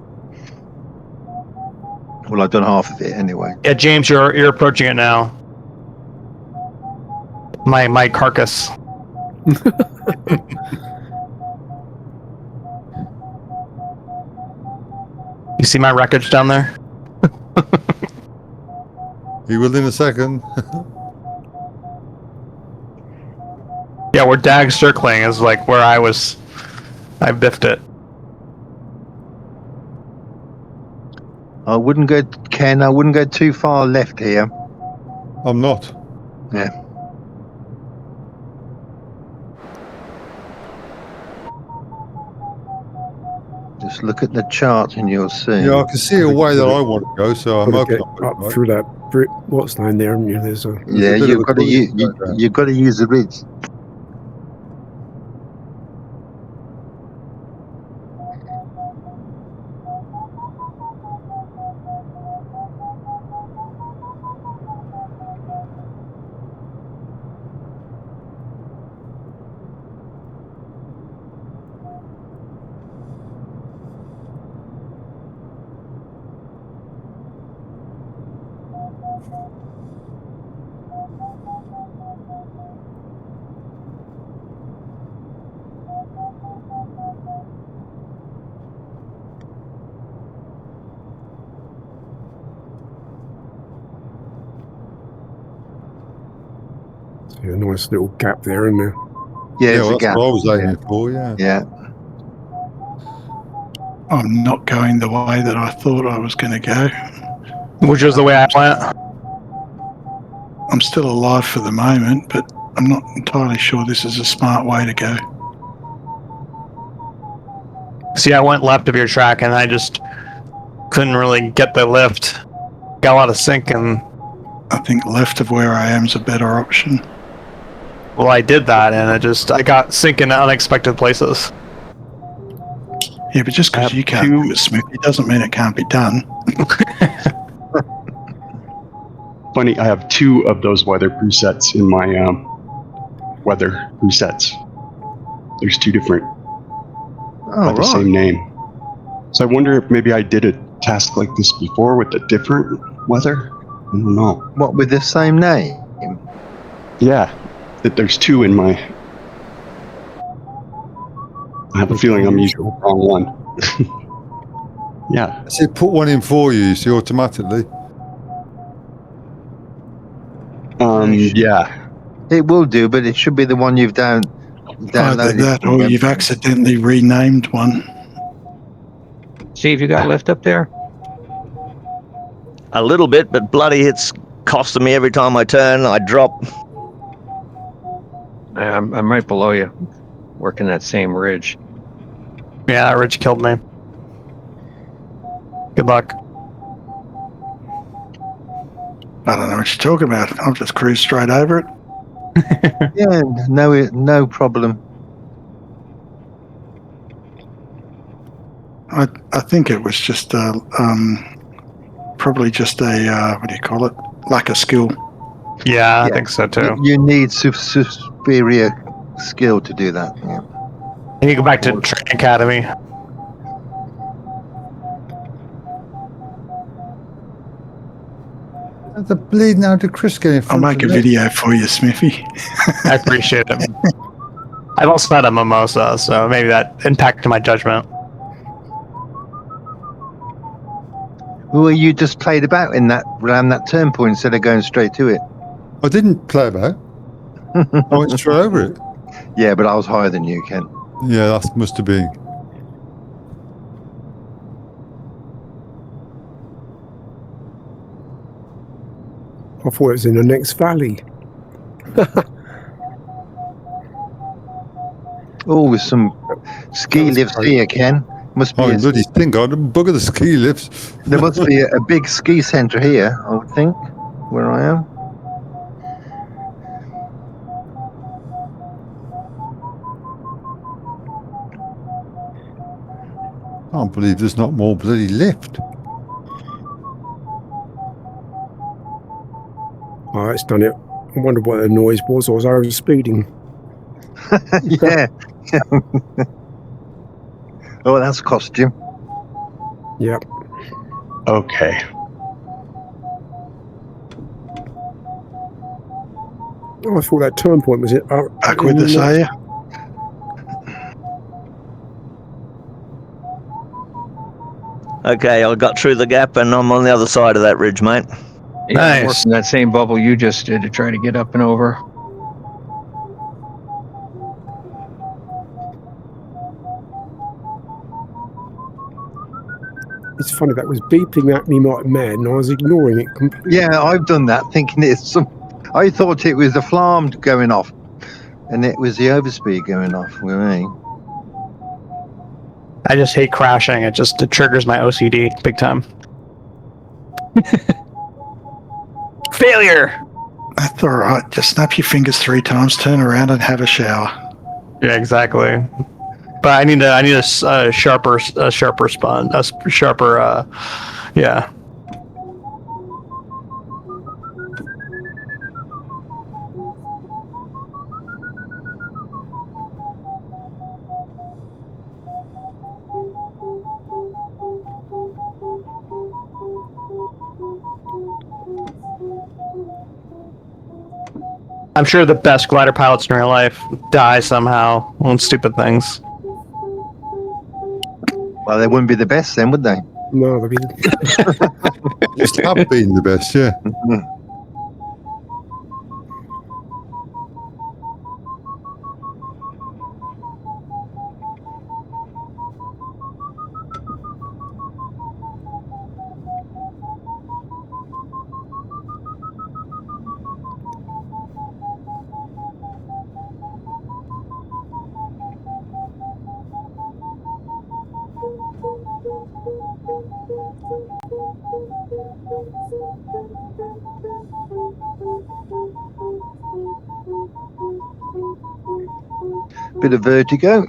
Well, I've done half of it anyway. Yeah, James, you're approaching it now. My carcass. You see my wreckage down there? He will in a second. Yeah, where Dag's circling is like where I biffed it. I wouldn't go, Ken. I wouldn't go too far left here. I'm not. Yeah. Just look at the chart and you'll see. Yeah, I can see a way that I want to go, so I'm Gotta okay. get up through that brick. What's down there? Haven't you? There's a Yeah, a bit you've of a got to gully use, right there. you've got to use the ridge. a nice little gap there, isn't there? Yeah, Yeah, it's well, a that's gap. what I was aiming for, yeah. Yeah. I'm not going the way that I thought I was going to go. Which was the way I went. I'm still alive for the moment, but I'm not entirely sure this is a smart way to go. See, I went left of your track and I just couldn't really get the lift. Got a lot of sink and I think left of where I am is a better option. well, I did that and I got sink in unexpected places. Yeah, but just because you can't do it, Smith, it doesn't mean it can't be done. Funny, I have 2 of those weather presets in my weather presets. There's 2 different by the same name. So I wonder if maybe I did a task like this before with a different weather. I don't know. What, with the same name? Yeah, that there's 2 in my. I have a feeling I'm using the wrong one. Yeah. So put one in for you, see, automatically. Yeah. It will do, but it should be the one you've Either downloaded. that or you've accidentally renamed one. Steve, you got lift up there? A little bit, but bloody it's costing me every time I turn. I drop. I'm right below you, working that same ridge. Yeah, that ridge killed me. Good luck. I don't know what you're talking about. I'll just cruise straight over it. Yeah, no problem. I think it was just probably just a what do you call it? Lack of skill. Yeah, I think so too. You need superior skill to do that. Yeah. And you go back to Training Academy. The bleeding out of Chris getting. I'll make a video for you, Smithy. I appreciate it. I've also had a mimosa, so maybe that impacted my judgment. Well, you just played about in that around that turn point instead of going straight to it. I didn't play about. I went straight over it. Yeah, but I was higher than you, Ken. Yeah, that must have been. I thought it was in the next valley. Oh, with some ski lifts here, Ken. Must be Oh, bloody stink. I didn't bugger the ski lifts. there must be a big ski centre here, I would think, where I am. I can't believe there's not more bloody lift. Oh, it's done it. I wonder what the noise was. I was over speeding. Yeah. Oh, that's costume. Yep. Okay. I thought that turn point was it. Back with us, are you? Okay, I got through the gap and I'm on the other side of that ridge, mate. Yeah, I'm Nice. working that same bubble you just did to try to get up and over. It's funny, that was beeping at me like mad, and I was ignoring it completely. Yeah, I've done that, thinking it's some. I thought it was the flam going off, and it was the overspeed going off with me. I just hate crashing. It triggers my OCD big time. Failure. That's all right. Just snap your fingers 3 times, turn around, and have a shower. Yeah, exactly. But I need a sharper spun, yeah. I'm sure the best glider pilots in real life die somehow on stupid things. Well, they wouldn't be the best then, would they? No, I mean, Just have been the best, yeah. Bit of vertigo.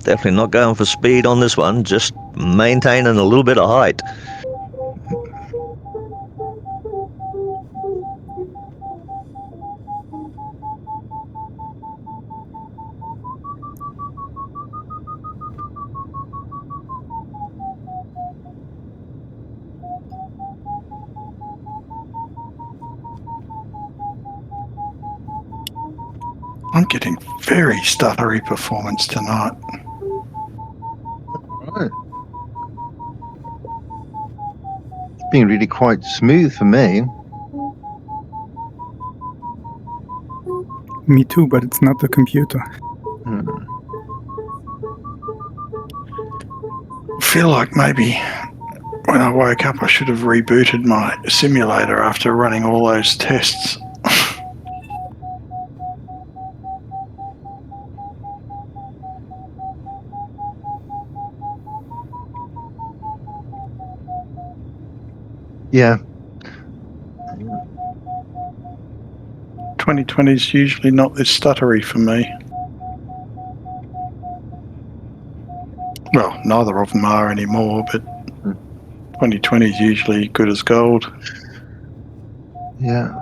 Definitely not going for speed on this one, just maintaining a little bit of height. I'm getting very stuttery performance tonight. Right. It's been really quite smooth for me. Me too, but it's not the computer. I feel like maybe when I woke up I should have rebooted my simulator after running all those tests. Yeah. 2020 is usually not this stuttery for me. Well, neither of them are anymore, but 2020 is usually good as gold. Yeah.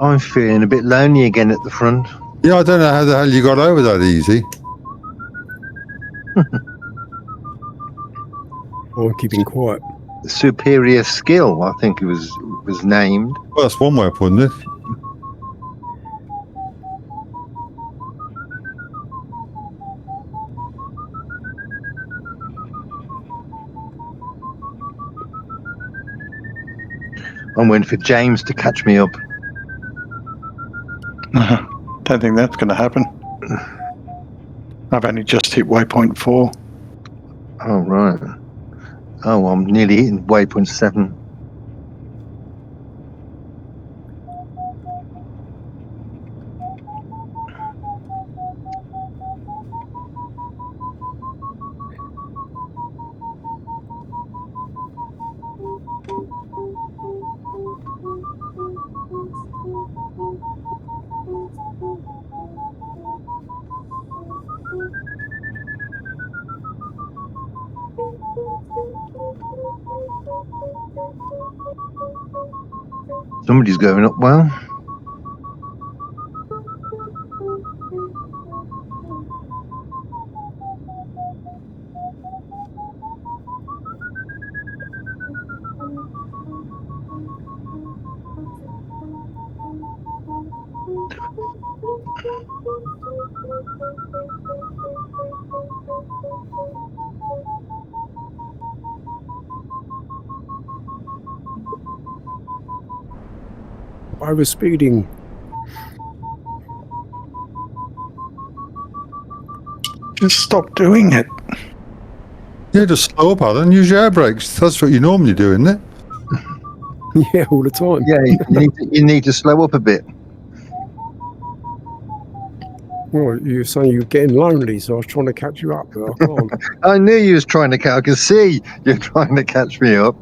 I'm feeling a bit lonely again at the front. Yeah, I don't know how the hell you got over that easy. I'm keeping quiet. Superior skill, I think it was named. Well, that's one way of putting it. I'm waiting for James to catch me up. Don't think that's going to happen. I've only just hit waypoint 4. Oh, right. Oh, I'm nearly hitting waypoint 7. Somebody's going up well. Overspeeding. Just stop doing it. Yeah, just slow up, Alan. Use your air brakes. That's what you normally do, isn't it? Yeah, all the time. Yeah, you need to slow up a bit. Well, you were saying you were getting lonely, so I was trying to catch you up, but I can't. I knew you was trying to catch. I could see you're trying to catch me up.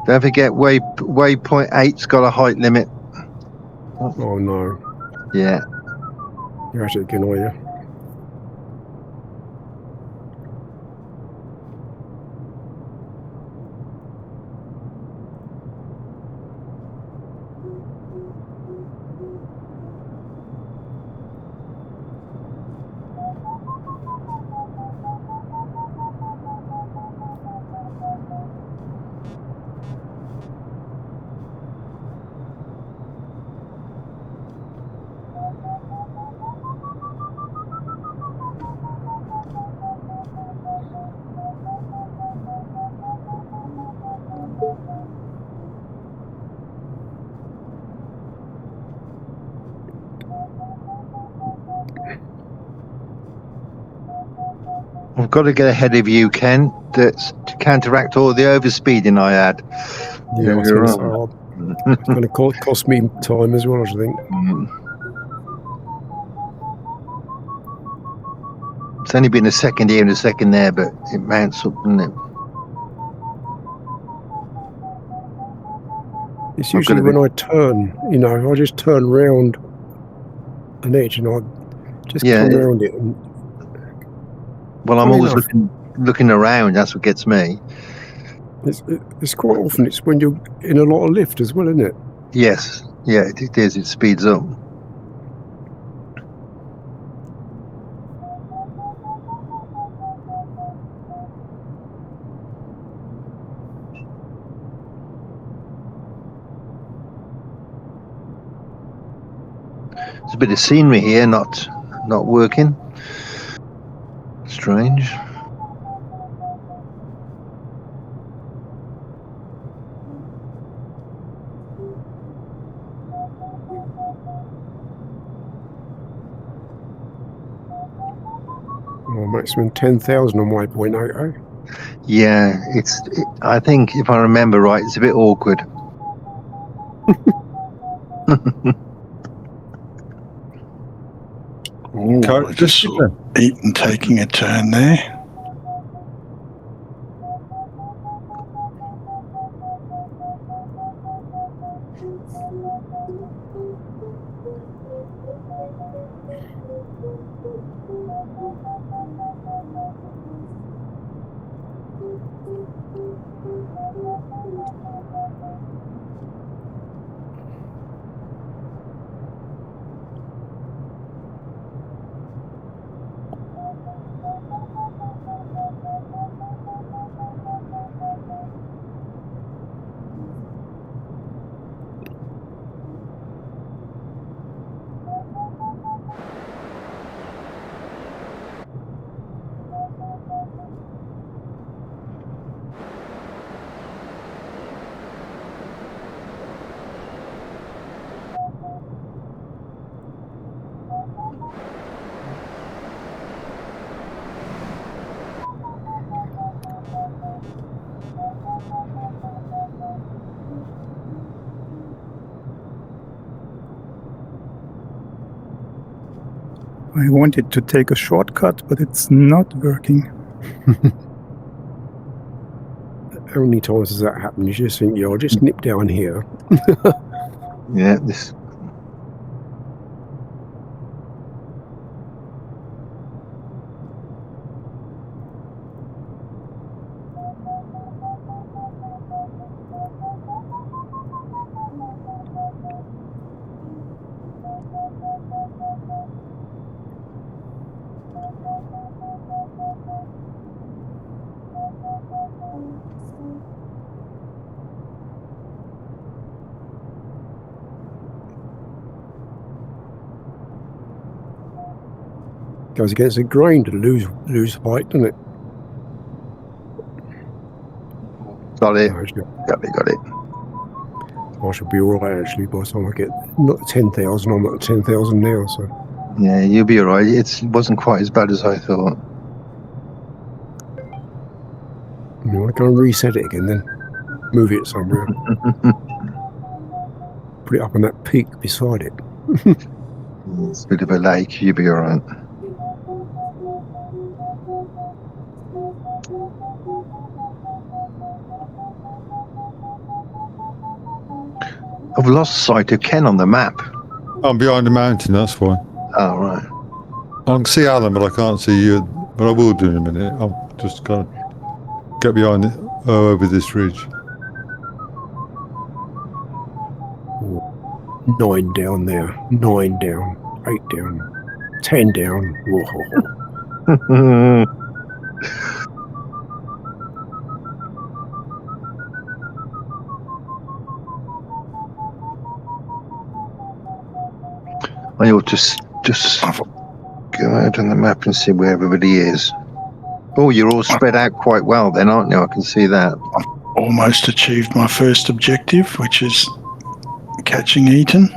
Don't forget, waypoint 8's got a height limit. Oh no. Yeah. You're actually getting on you. I've got to get ahead of you, Ken. That's to counteract all the overspeeding I had. Yeah, I was going to say, it's going to cost me time as well, I think. It's only been a second here and a second there, but it mounts up, doesn't it? It's usually when I turn, you know, I just turn round an edge and I just come around it. And well, I'm always looking around. That's what gets me. It's quite often it's when you're in a lot of lift as well, isn't it? Yes. Yeah, it is. It speeds up. There's a bit of scenery here, not working. Strange. Oh, maximum 10,000 on waypoint 80. Yeah, I think if I remember right, it's a bit awkward. Oh, just Eaton taking a turn there. I wanted to take a shortcut, but it's not working. How many times does that happen? You just think, yeah, I'll just nip down here. Yeah, this. Goes against the grain to lose height, doesn't it? Got it. No, actually, Got it. I should be all right actually by the time I get not 10,000. I'm at 10,000 now, so Yeah, you'll be all right. It wasn't quite as bad as I thought. you know, I can reset it again, then move it somewhere, put it up on that peak beside it. It's a bit of a lake. You'll be all right. I've lost sight of Ken on the map. I'm behind the mountain, that's why. Oh, right. I can see Alan, but I can't see you. But I will do in a minute. I'm just going to get behind it, over this ridge. 9 down there, 9 down, 8 down, 10 down. Whoa. I ought to just go out on the map and see where everybody is. Oh, you're all spread out quite well then, aren't you? I can see that. I've almost achieved my first objective, which is catching Eaton.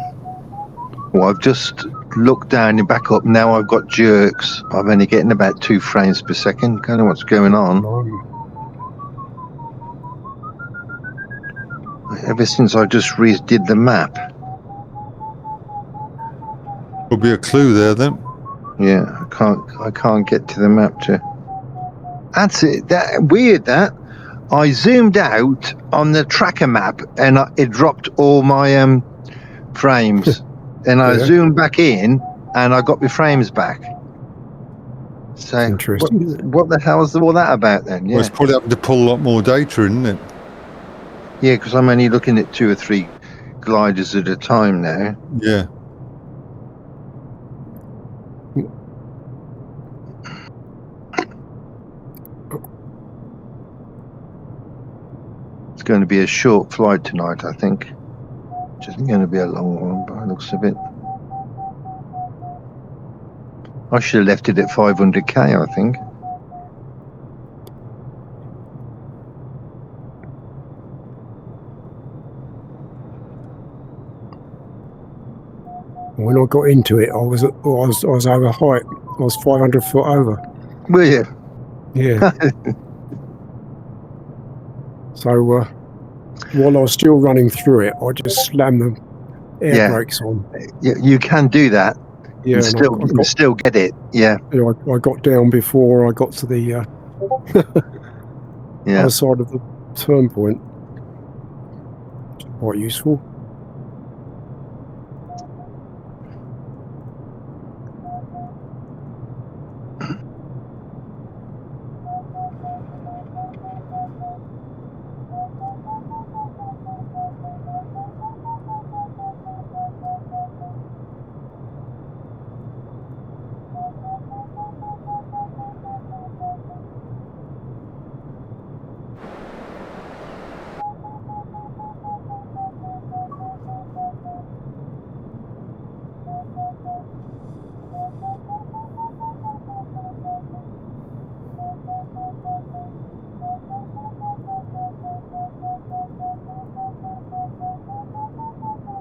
Well, I've just looked down and back up. Now I've got jerks. I'm only getting about 2 frames per second. Kind of what's going on. Ever since I just redid the map. There'll be a clue there then. Yeah, I can't get to the map to. That's it. That weird that. I zoomed out on the tracker map and it dropped all my frames. And I zoomed back in and I got my frames back. So interesting. What the hell is all that about then? Yeah. Well, it's probably having to pull a lot more data, isn't it? Yeah, because I'm only looking at 2 or 3 gliders at a time now. Yeah. It's going to be a short flight tonight, I think. Which isn't going to be a long one by the looks of it. I should have left it at 500k, I think. When I got into it, I was over height. I was 500 foot over. Were you? Yeah. So while I was still running through it, I just slammed the air brakes on. You can do that. Yeah, and still get it. Yeah. I got down before I got to the other side of the turn point. Quite useful.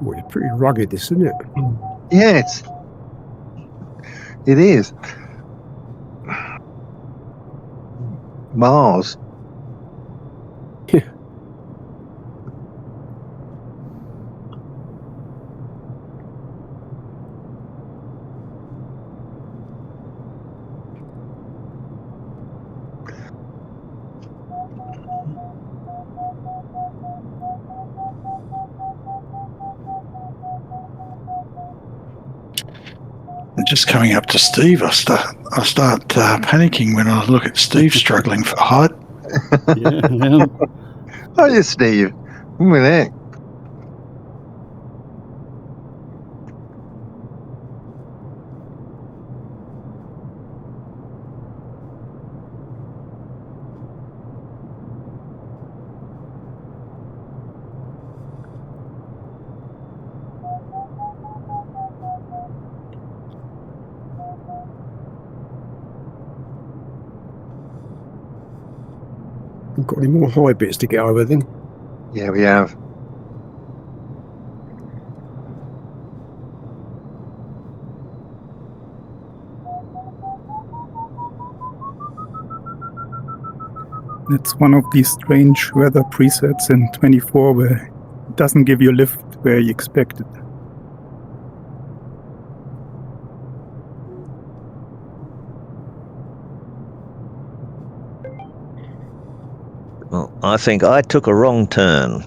Well, it's pretty rugged, this, isn't it? Yeah, it is. Mars. Yeah. Just coming up to Steve, I start panicking when I look at Steve struggling for height. Yeah, I am. Oh, yeah, Steve. One minute. We've got any more high bits to get over then? Yeah, we have. It's one of these strange weather presets in 24 where it doesn't give you a lift where you expect it. Well, I think I took a wrong turn.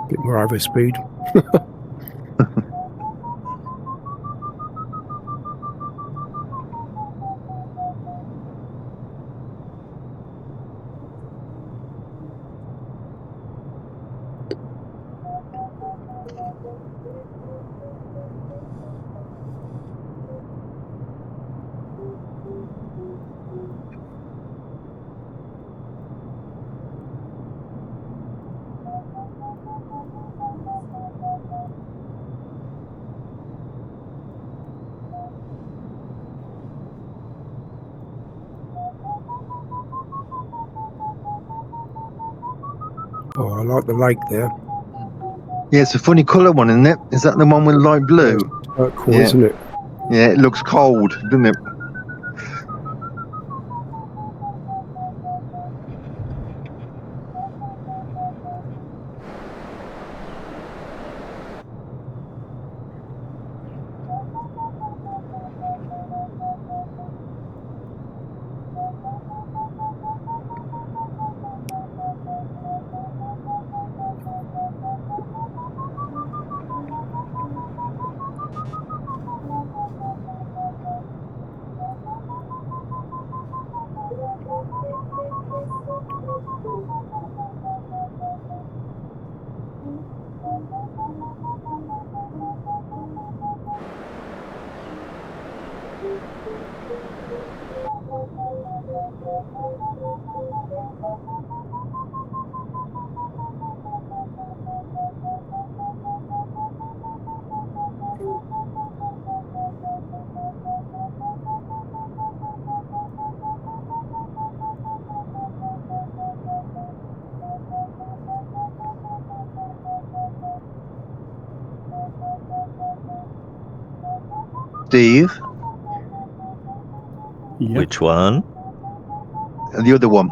Bit more over speed. Oh, I like the lake there. Yeah, it's a funny colour one, isn't it? Is that the one with light blue? Turquoise, Yeah. isn't it? Yeah, it looks cold, doesn't it? Steve, Yeah. Which one? the other one.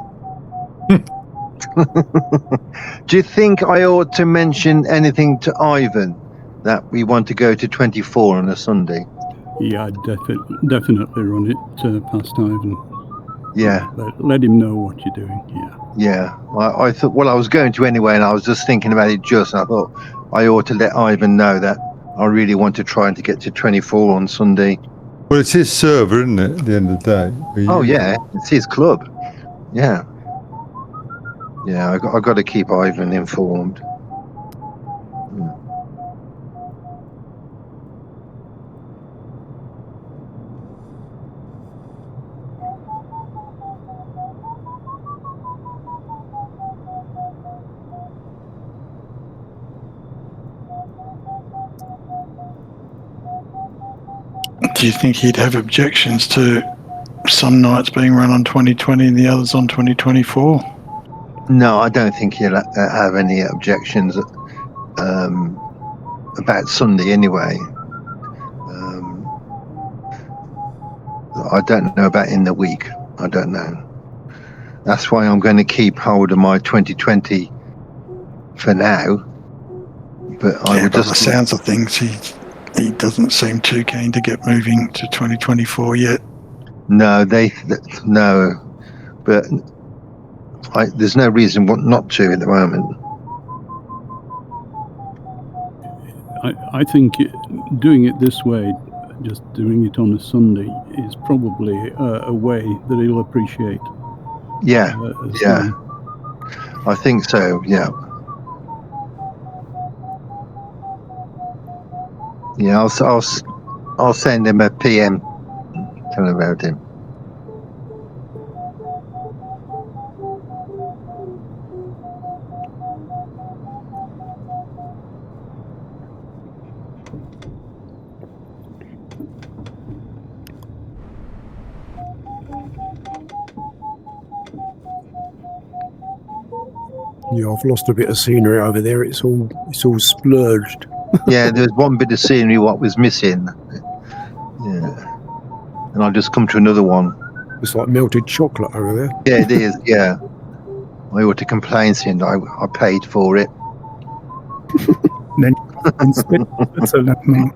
Do you think I ought to mention anything to Ivan that we want to go to 24 on a Sunday? Yeah, I'd definitely run it past Ivan. Yeah. Let him know what you're doing. Yeah. Yeah. I thought, well, I was going to anyway, and I was just thinking about it and I thought, I ought to let Ivan know that I really want to try and to get to 24 on Sunday. Well, it's his server, isn't it? At the end of the day. Oh yeah, it's his club. Yeah, yeah. I got to keep Ivan informed. Do you think he'd have objections to some nights being run on 2020 and the others on 2024? No, I don't think he'll have any objections about Sunday anyway. I don't know about in the week. I don't know. That's why I'm going to keep hold of my 2020 for now. But I would by just the sounds of things, he doesn't seem too keen to get moving to 2024 yet. No, no. But there's no reason not to at the moment. I think doing it this way, just doing it on a Sunday, is probably a way that he'll appreciate. Yeah, yeah. I think so. Yeah. Yeah, I'll send him a PM. Tell him about him. Yeah, I've lost a bit of scenery over there. It's all splurged. Yeah, there's one bit of scenery what was missing. Yeah, and I'll just come to another one. It's like melted chocolate over there. Yeah, it is. Yeah, I ought to complain saying I paid for it. Then in Switzerland now,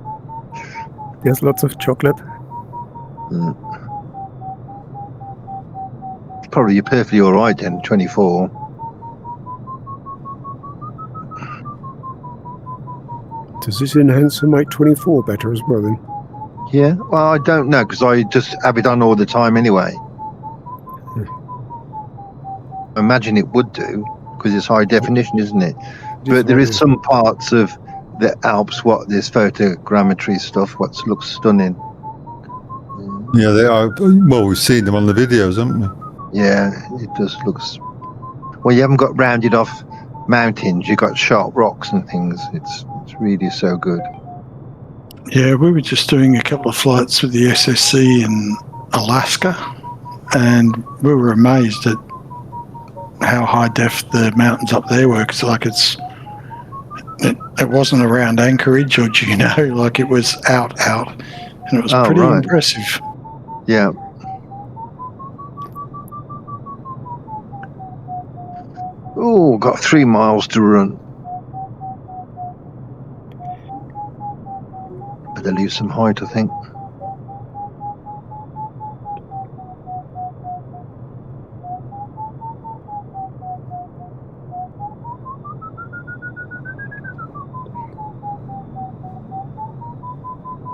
there's lots of chocolate. Probably you're perfectly all right then. 24. Does this enhancer make 24 better as well then? Yeah, well, I don't know because I just have it on all the time anyway. I imagine it would do because it's high definition, isn't it? But there is some parts of the Alps, this photogrammetry stuff, what looks stunning. Yeah, they are. Well, we've seen them on the videos, haven't we? Yeah, it just looks. Well, you haven't got rounded off mountains. You've got sharp rocks and things. It's really so good. Yeah, we were just doing a couple of flights with the SSC in Alaska, and we were amazed at how high def the mountains up there were. Because it wasn't around Anchorage or Juneau, like it was out, and it was pretty impressive. Yeah. Oh, got 3 miles to run. Better leave some height, I think.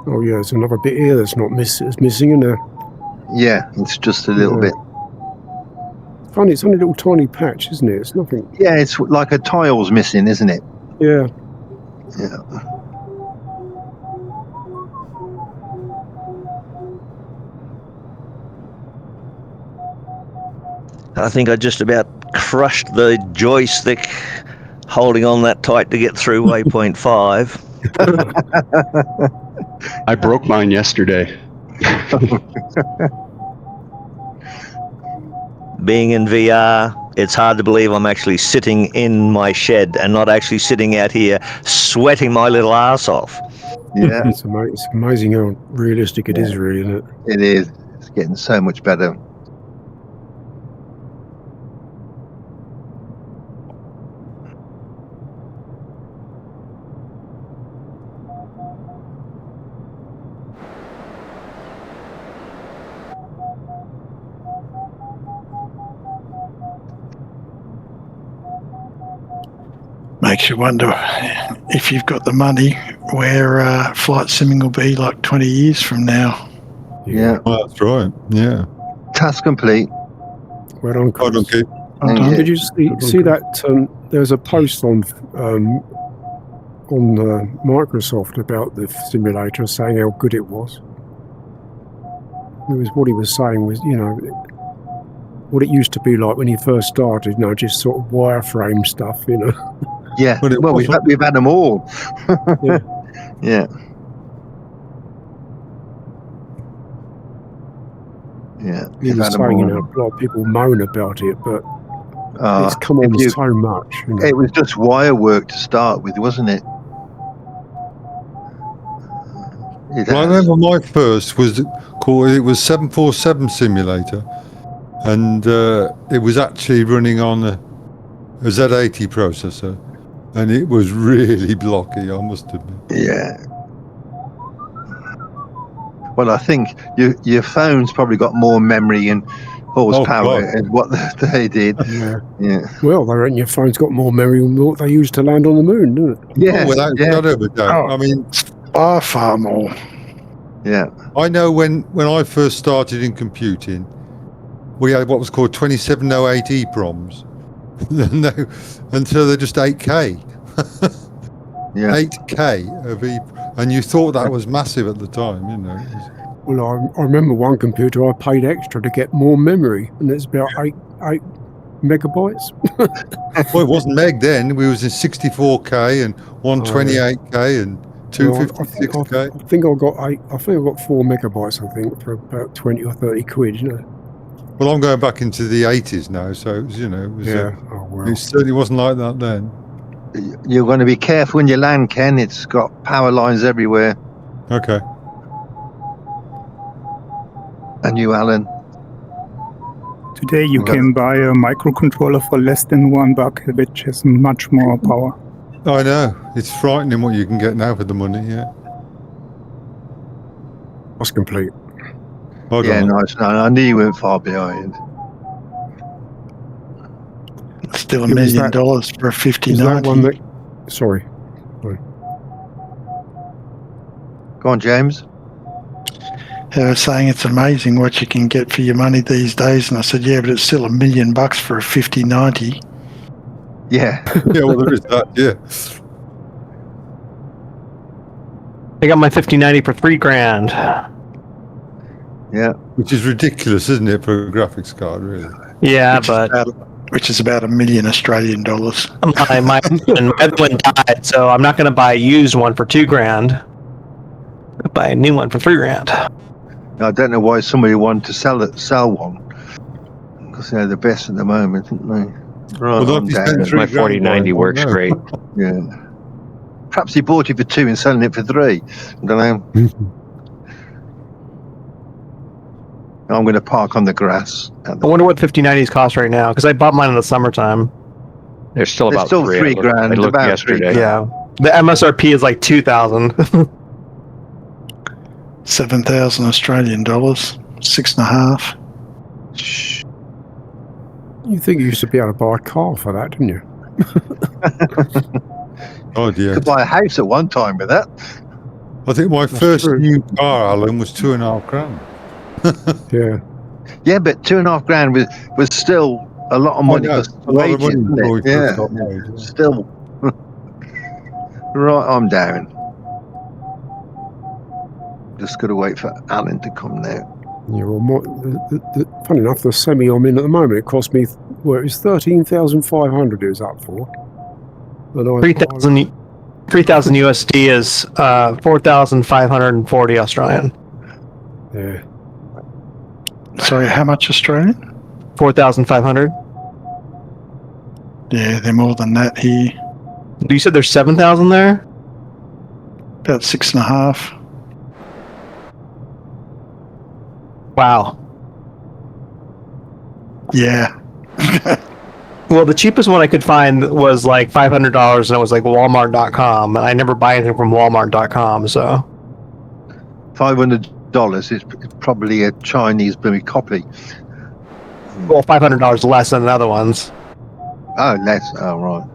Oh yeah, there's another bit here that's not missing, isn't there? Yeah, it's just a little bit. Funny, it's only a little tiny patch, isn't it? It's nothing. Yeah, it's like a tile's missing, isn't it? Yeah. Yeah. I think I just about crushed the joystick holding on that tight to get through waypoint 5. I broke mine yesterday. Being in VR, it's hard to believe I'm actually sitting in my shed and not actually sitting out here sweating my little ass off. Yeah. It's amazing how realistic it is, really, isn't it? It is. It's getting so much better. Makes you wonder if you've got the money where flight simming will be like 20 years from now. Yeah. Well, that's right. Yeah. Task complete. Well done, Hold on, Chris. Keith. Well done. Did you see that? There's a post on Microsoft about the simulator saying how good it was. It was what he was saying was, what it used to be like when he first started. Just sort of wireframe stuff. Yeah. But it Well, we've had them all. Yeah. Yeah. Yeah. He we've was had 'em saying, all. a lot of people moan about it, but Ah, it's come on if you- so much. It was just wire work to start with, wasn't it? It Well, I has. remember my first was called, it was 747 simulator, and it was actually running on a Z80 processor, and it was really blocky, I must admit. Yeah. Well, I think your phone's probably got more memory and horsepower God. than what they did. Yeah. Yeah. Well, they reckon your phone's got more memory than what they used to land on the moon, doesn't it? Yeah. Oh, without a yeah. shadow of a doubt. Oh. I mean, Far more. Yeah. I know when I first started in computing, we had what was called 2708 EEPROMs. And so they're just 8K. Yeah. 8K of and you thought that was massive at the time, It was- Well, I remember one computer I paid extra to get more memory, and it's about eight megabytes. well, it wasn't meg then. We was in 64K and 128K and 256K. I think I got 4 megabytes. I think for about 20 or 30 quid. Well, I'm going back into the 80s now, so it was, it was. Oh well. It certainly wasn't like that then. You're going to be careful when you land, Ken. It's got power lines everywhere. Okay. And you, Alan. Today you can buy a microcontroller for less than $1, which has much more power. I know. It's frightening what you can get now for the money, yeah. That's complete. Hold Yeah, on. nice. No, I knew you weren't far behind. Still $1 It was million that- for a Is that 5090. one that? Sorry. Go on, James. They were saying it's amazing what you can get for your money these days, and I said, yeah, but it's still $1 million for a 5090. Yeah. Yeah, well, there is that, yeah. I got my 5090 for $3,000. Yeah. Which is ridiculous, isn't it, for a graphics card, really? Yeah, Which is about $1 million Australian dollars. my other one died, so I'm not going to buy a used one for $2,000. I'll buy a new one for $3,000. I don't know why somebody wanted to sell one, because they're the best at the moment, aren't they? Right. Well, I'm if you down. spend Because my $3,000 4090 on works that. great. Yeah. Perhaps he bought it for 2 and selling it for 3. I don't know. I'm going to park on the grass. I wonder what 5090s cost right now, because I bought mine in the summertime. They're still They're about still three. $3,000, I looked about yesterday. $3,000. Yeah. The MSRP is like $2,000. 7,000 Australian dollars, 6.5. You think you used to be able to buy a car for that, didn't you? Oh, dear. Could buy a house at one time with that. I think my first true. new car, Alan, was $2,500. Yeah. Yeah, but $2,500 was still a lot of money. know, For a lot of wages, money isn't for it? a Yeah, start wage, yeah. still. Right, I'm down. Just got to wait for Alan to come now. Yeah, well, funny enough, the semi I'm in at the moment, it cost me, it was 13,500 it was up for. And 3,000 USD is 4,540 Australian. Yeah. Sorry, how much Australian? 4,500. Yeah, they're more than that here. You said there's 7,000 there? About 6.5. Wow. Yeah. Well, the cheapest one I could find was like $500, and it was like Walmart.com. And I never buy anything from Walmart.com, so. $500 is probably a Chinese bloody copy. Well, $500 less than the other ones. Oh, less. Oh, right.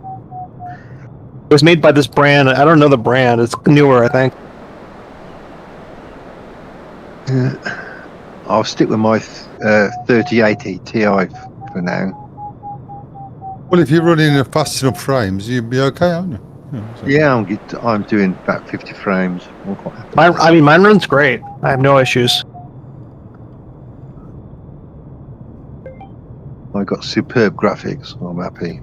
It was made by this brand. I don't know the brand. It's newer, I think. I'll stick with my 3080 Ti for now. Well, if you're running a fast enough frames, you'd be okay, aren't you? Yeah, I'm doing about 50 frames. I'm quite happy. Mine runs great. I have no issues. I got superb graphics. I'm happy.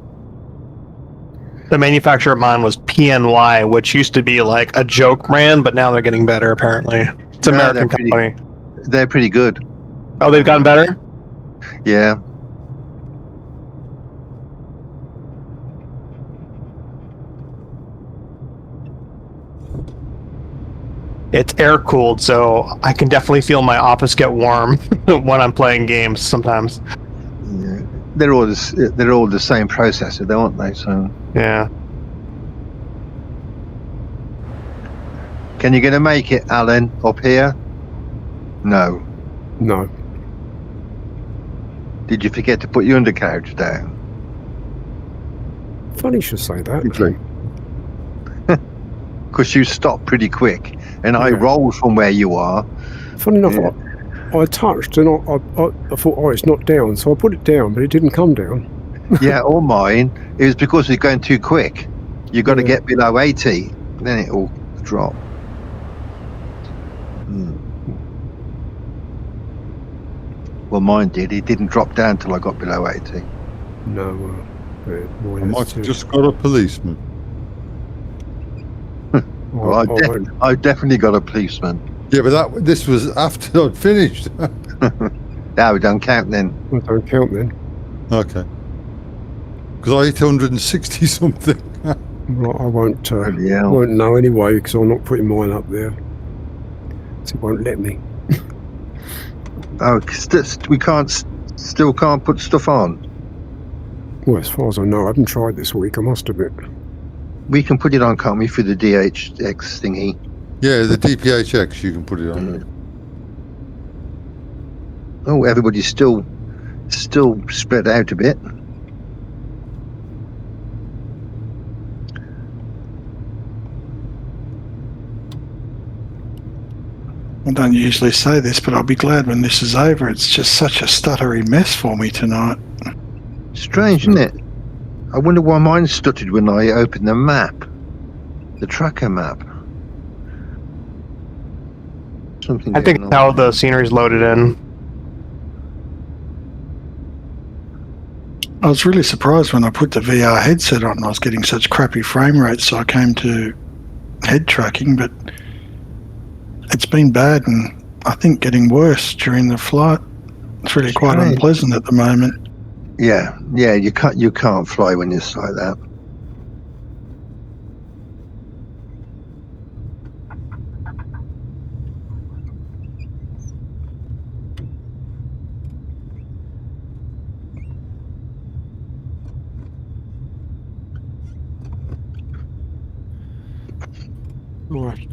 The manufacturer of mine was PNY, which used to be like a joke brand, but now they're getting better, apparently. It's an American company. They're pretty good. Oh, they've gotten better? Yeah. It's air cooled, so I can definitely feel my office get warm when I'm playing games sometimes. Yeah. They're all the same processor, though, aren't they? So yeah. Can you gonna make it, Alan, up here? No. No. Did you forget to put your undercarriage down? Funny you should say that. Because you stopped pretty quick, and I rolled from where you are. Funny enough, I touched and I thought, oh, it's not down, so I put it down, but it didn't come down. Yeah, or mine. It was because it's going too quick. You've got to get below 80, then it will drop. Well, mine did. It didn't drop down till I got below 80. No, I might have just got a policeman. Well, I definitely got a policeman. Yeah, but this was after I'd finished. No, we don't count then. I don't count then. Okay. Because I hit 160 something. Right, I won't know anyway, because I'm not putting mine up there. So it won't let me. Oh, we still can't put stuff on. Well, as far as I know, I haven't tried this week, I must admit. We can put it on, can't we, through the DHX thingy? Yeah, the DPHX, you can put it on. Oh, everybody's still spread out a bit. I don't usually say this, but I'll be glad when this is over. It's just such a stuttery mess for me tonight. Strange, isn't it? I wonder why mine stuttered when I opened the map. The tracker map. I think that's how the scenery's loaded in. I was really surprised when I put the VR headset on and I was getting such crappy frame rates, so I came to head tracking, but it's been bad and I think getting worse during the flight. It's really quite unpleasant at the moment. Yeah, you can't fly when it's like that.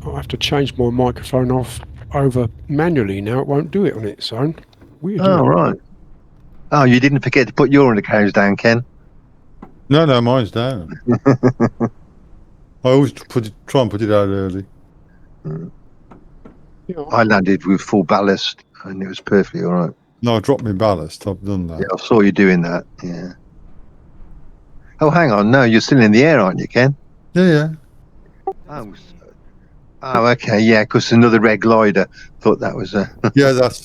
I have to change my microphone off over manually now. It won't do it on its own. Weird. Oh, right. Oh, you didn't forget to put your undercarriage down, Ken? No, mine's down. I always try and put it out early. I landed with full ballast and it was perfectly all right. No, I dropped my ballast. I've done that. Yeah, I saw you doing that. Yeah. Oh, hang on. No, you're still in the air, aren't you, Ken? Yeah. Oh, okay. Yeah, because another red glider. Thought that was a. Yeah, that's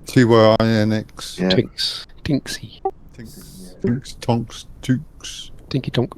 TYINX. Yeah. Tinksy. Tinks, tonks, tooks. Tinky tonk.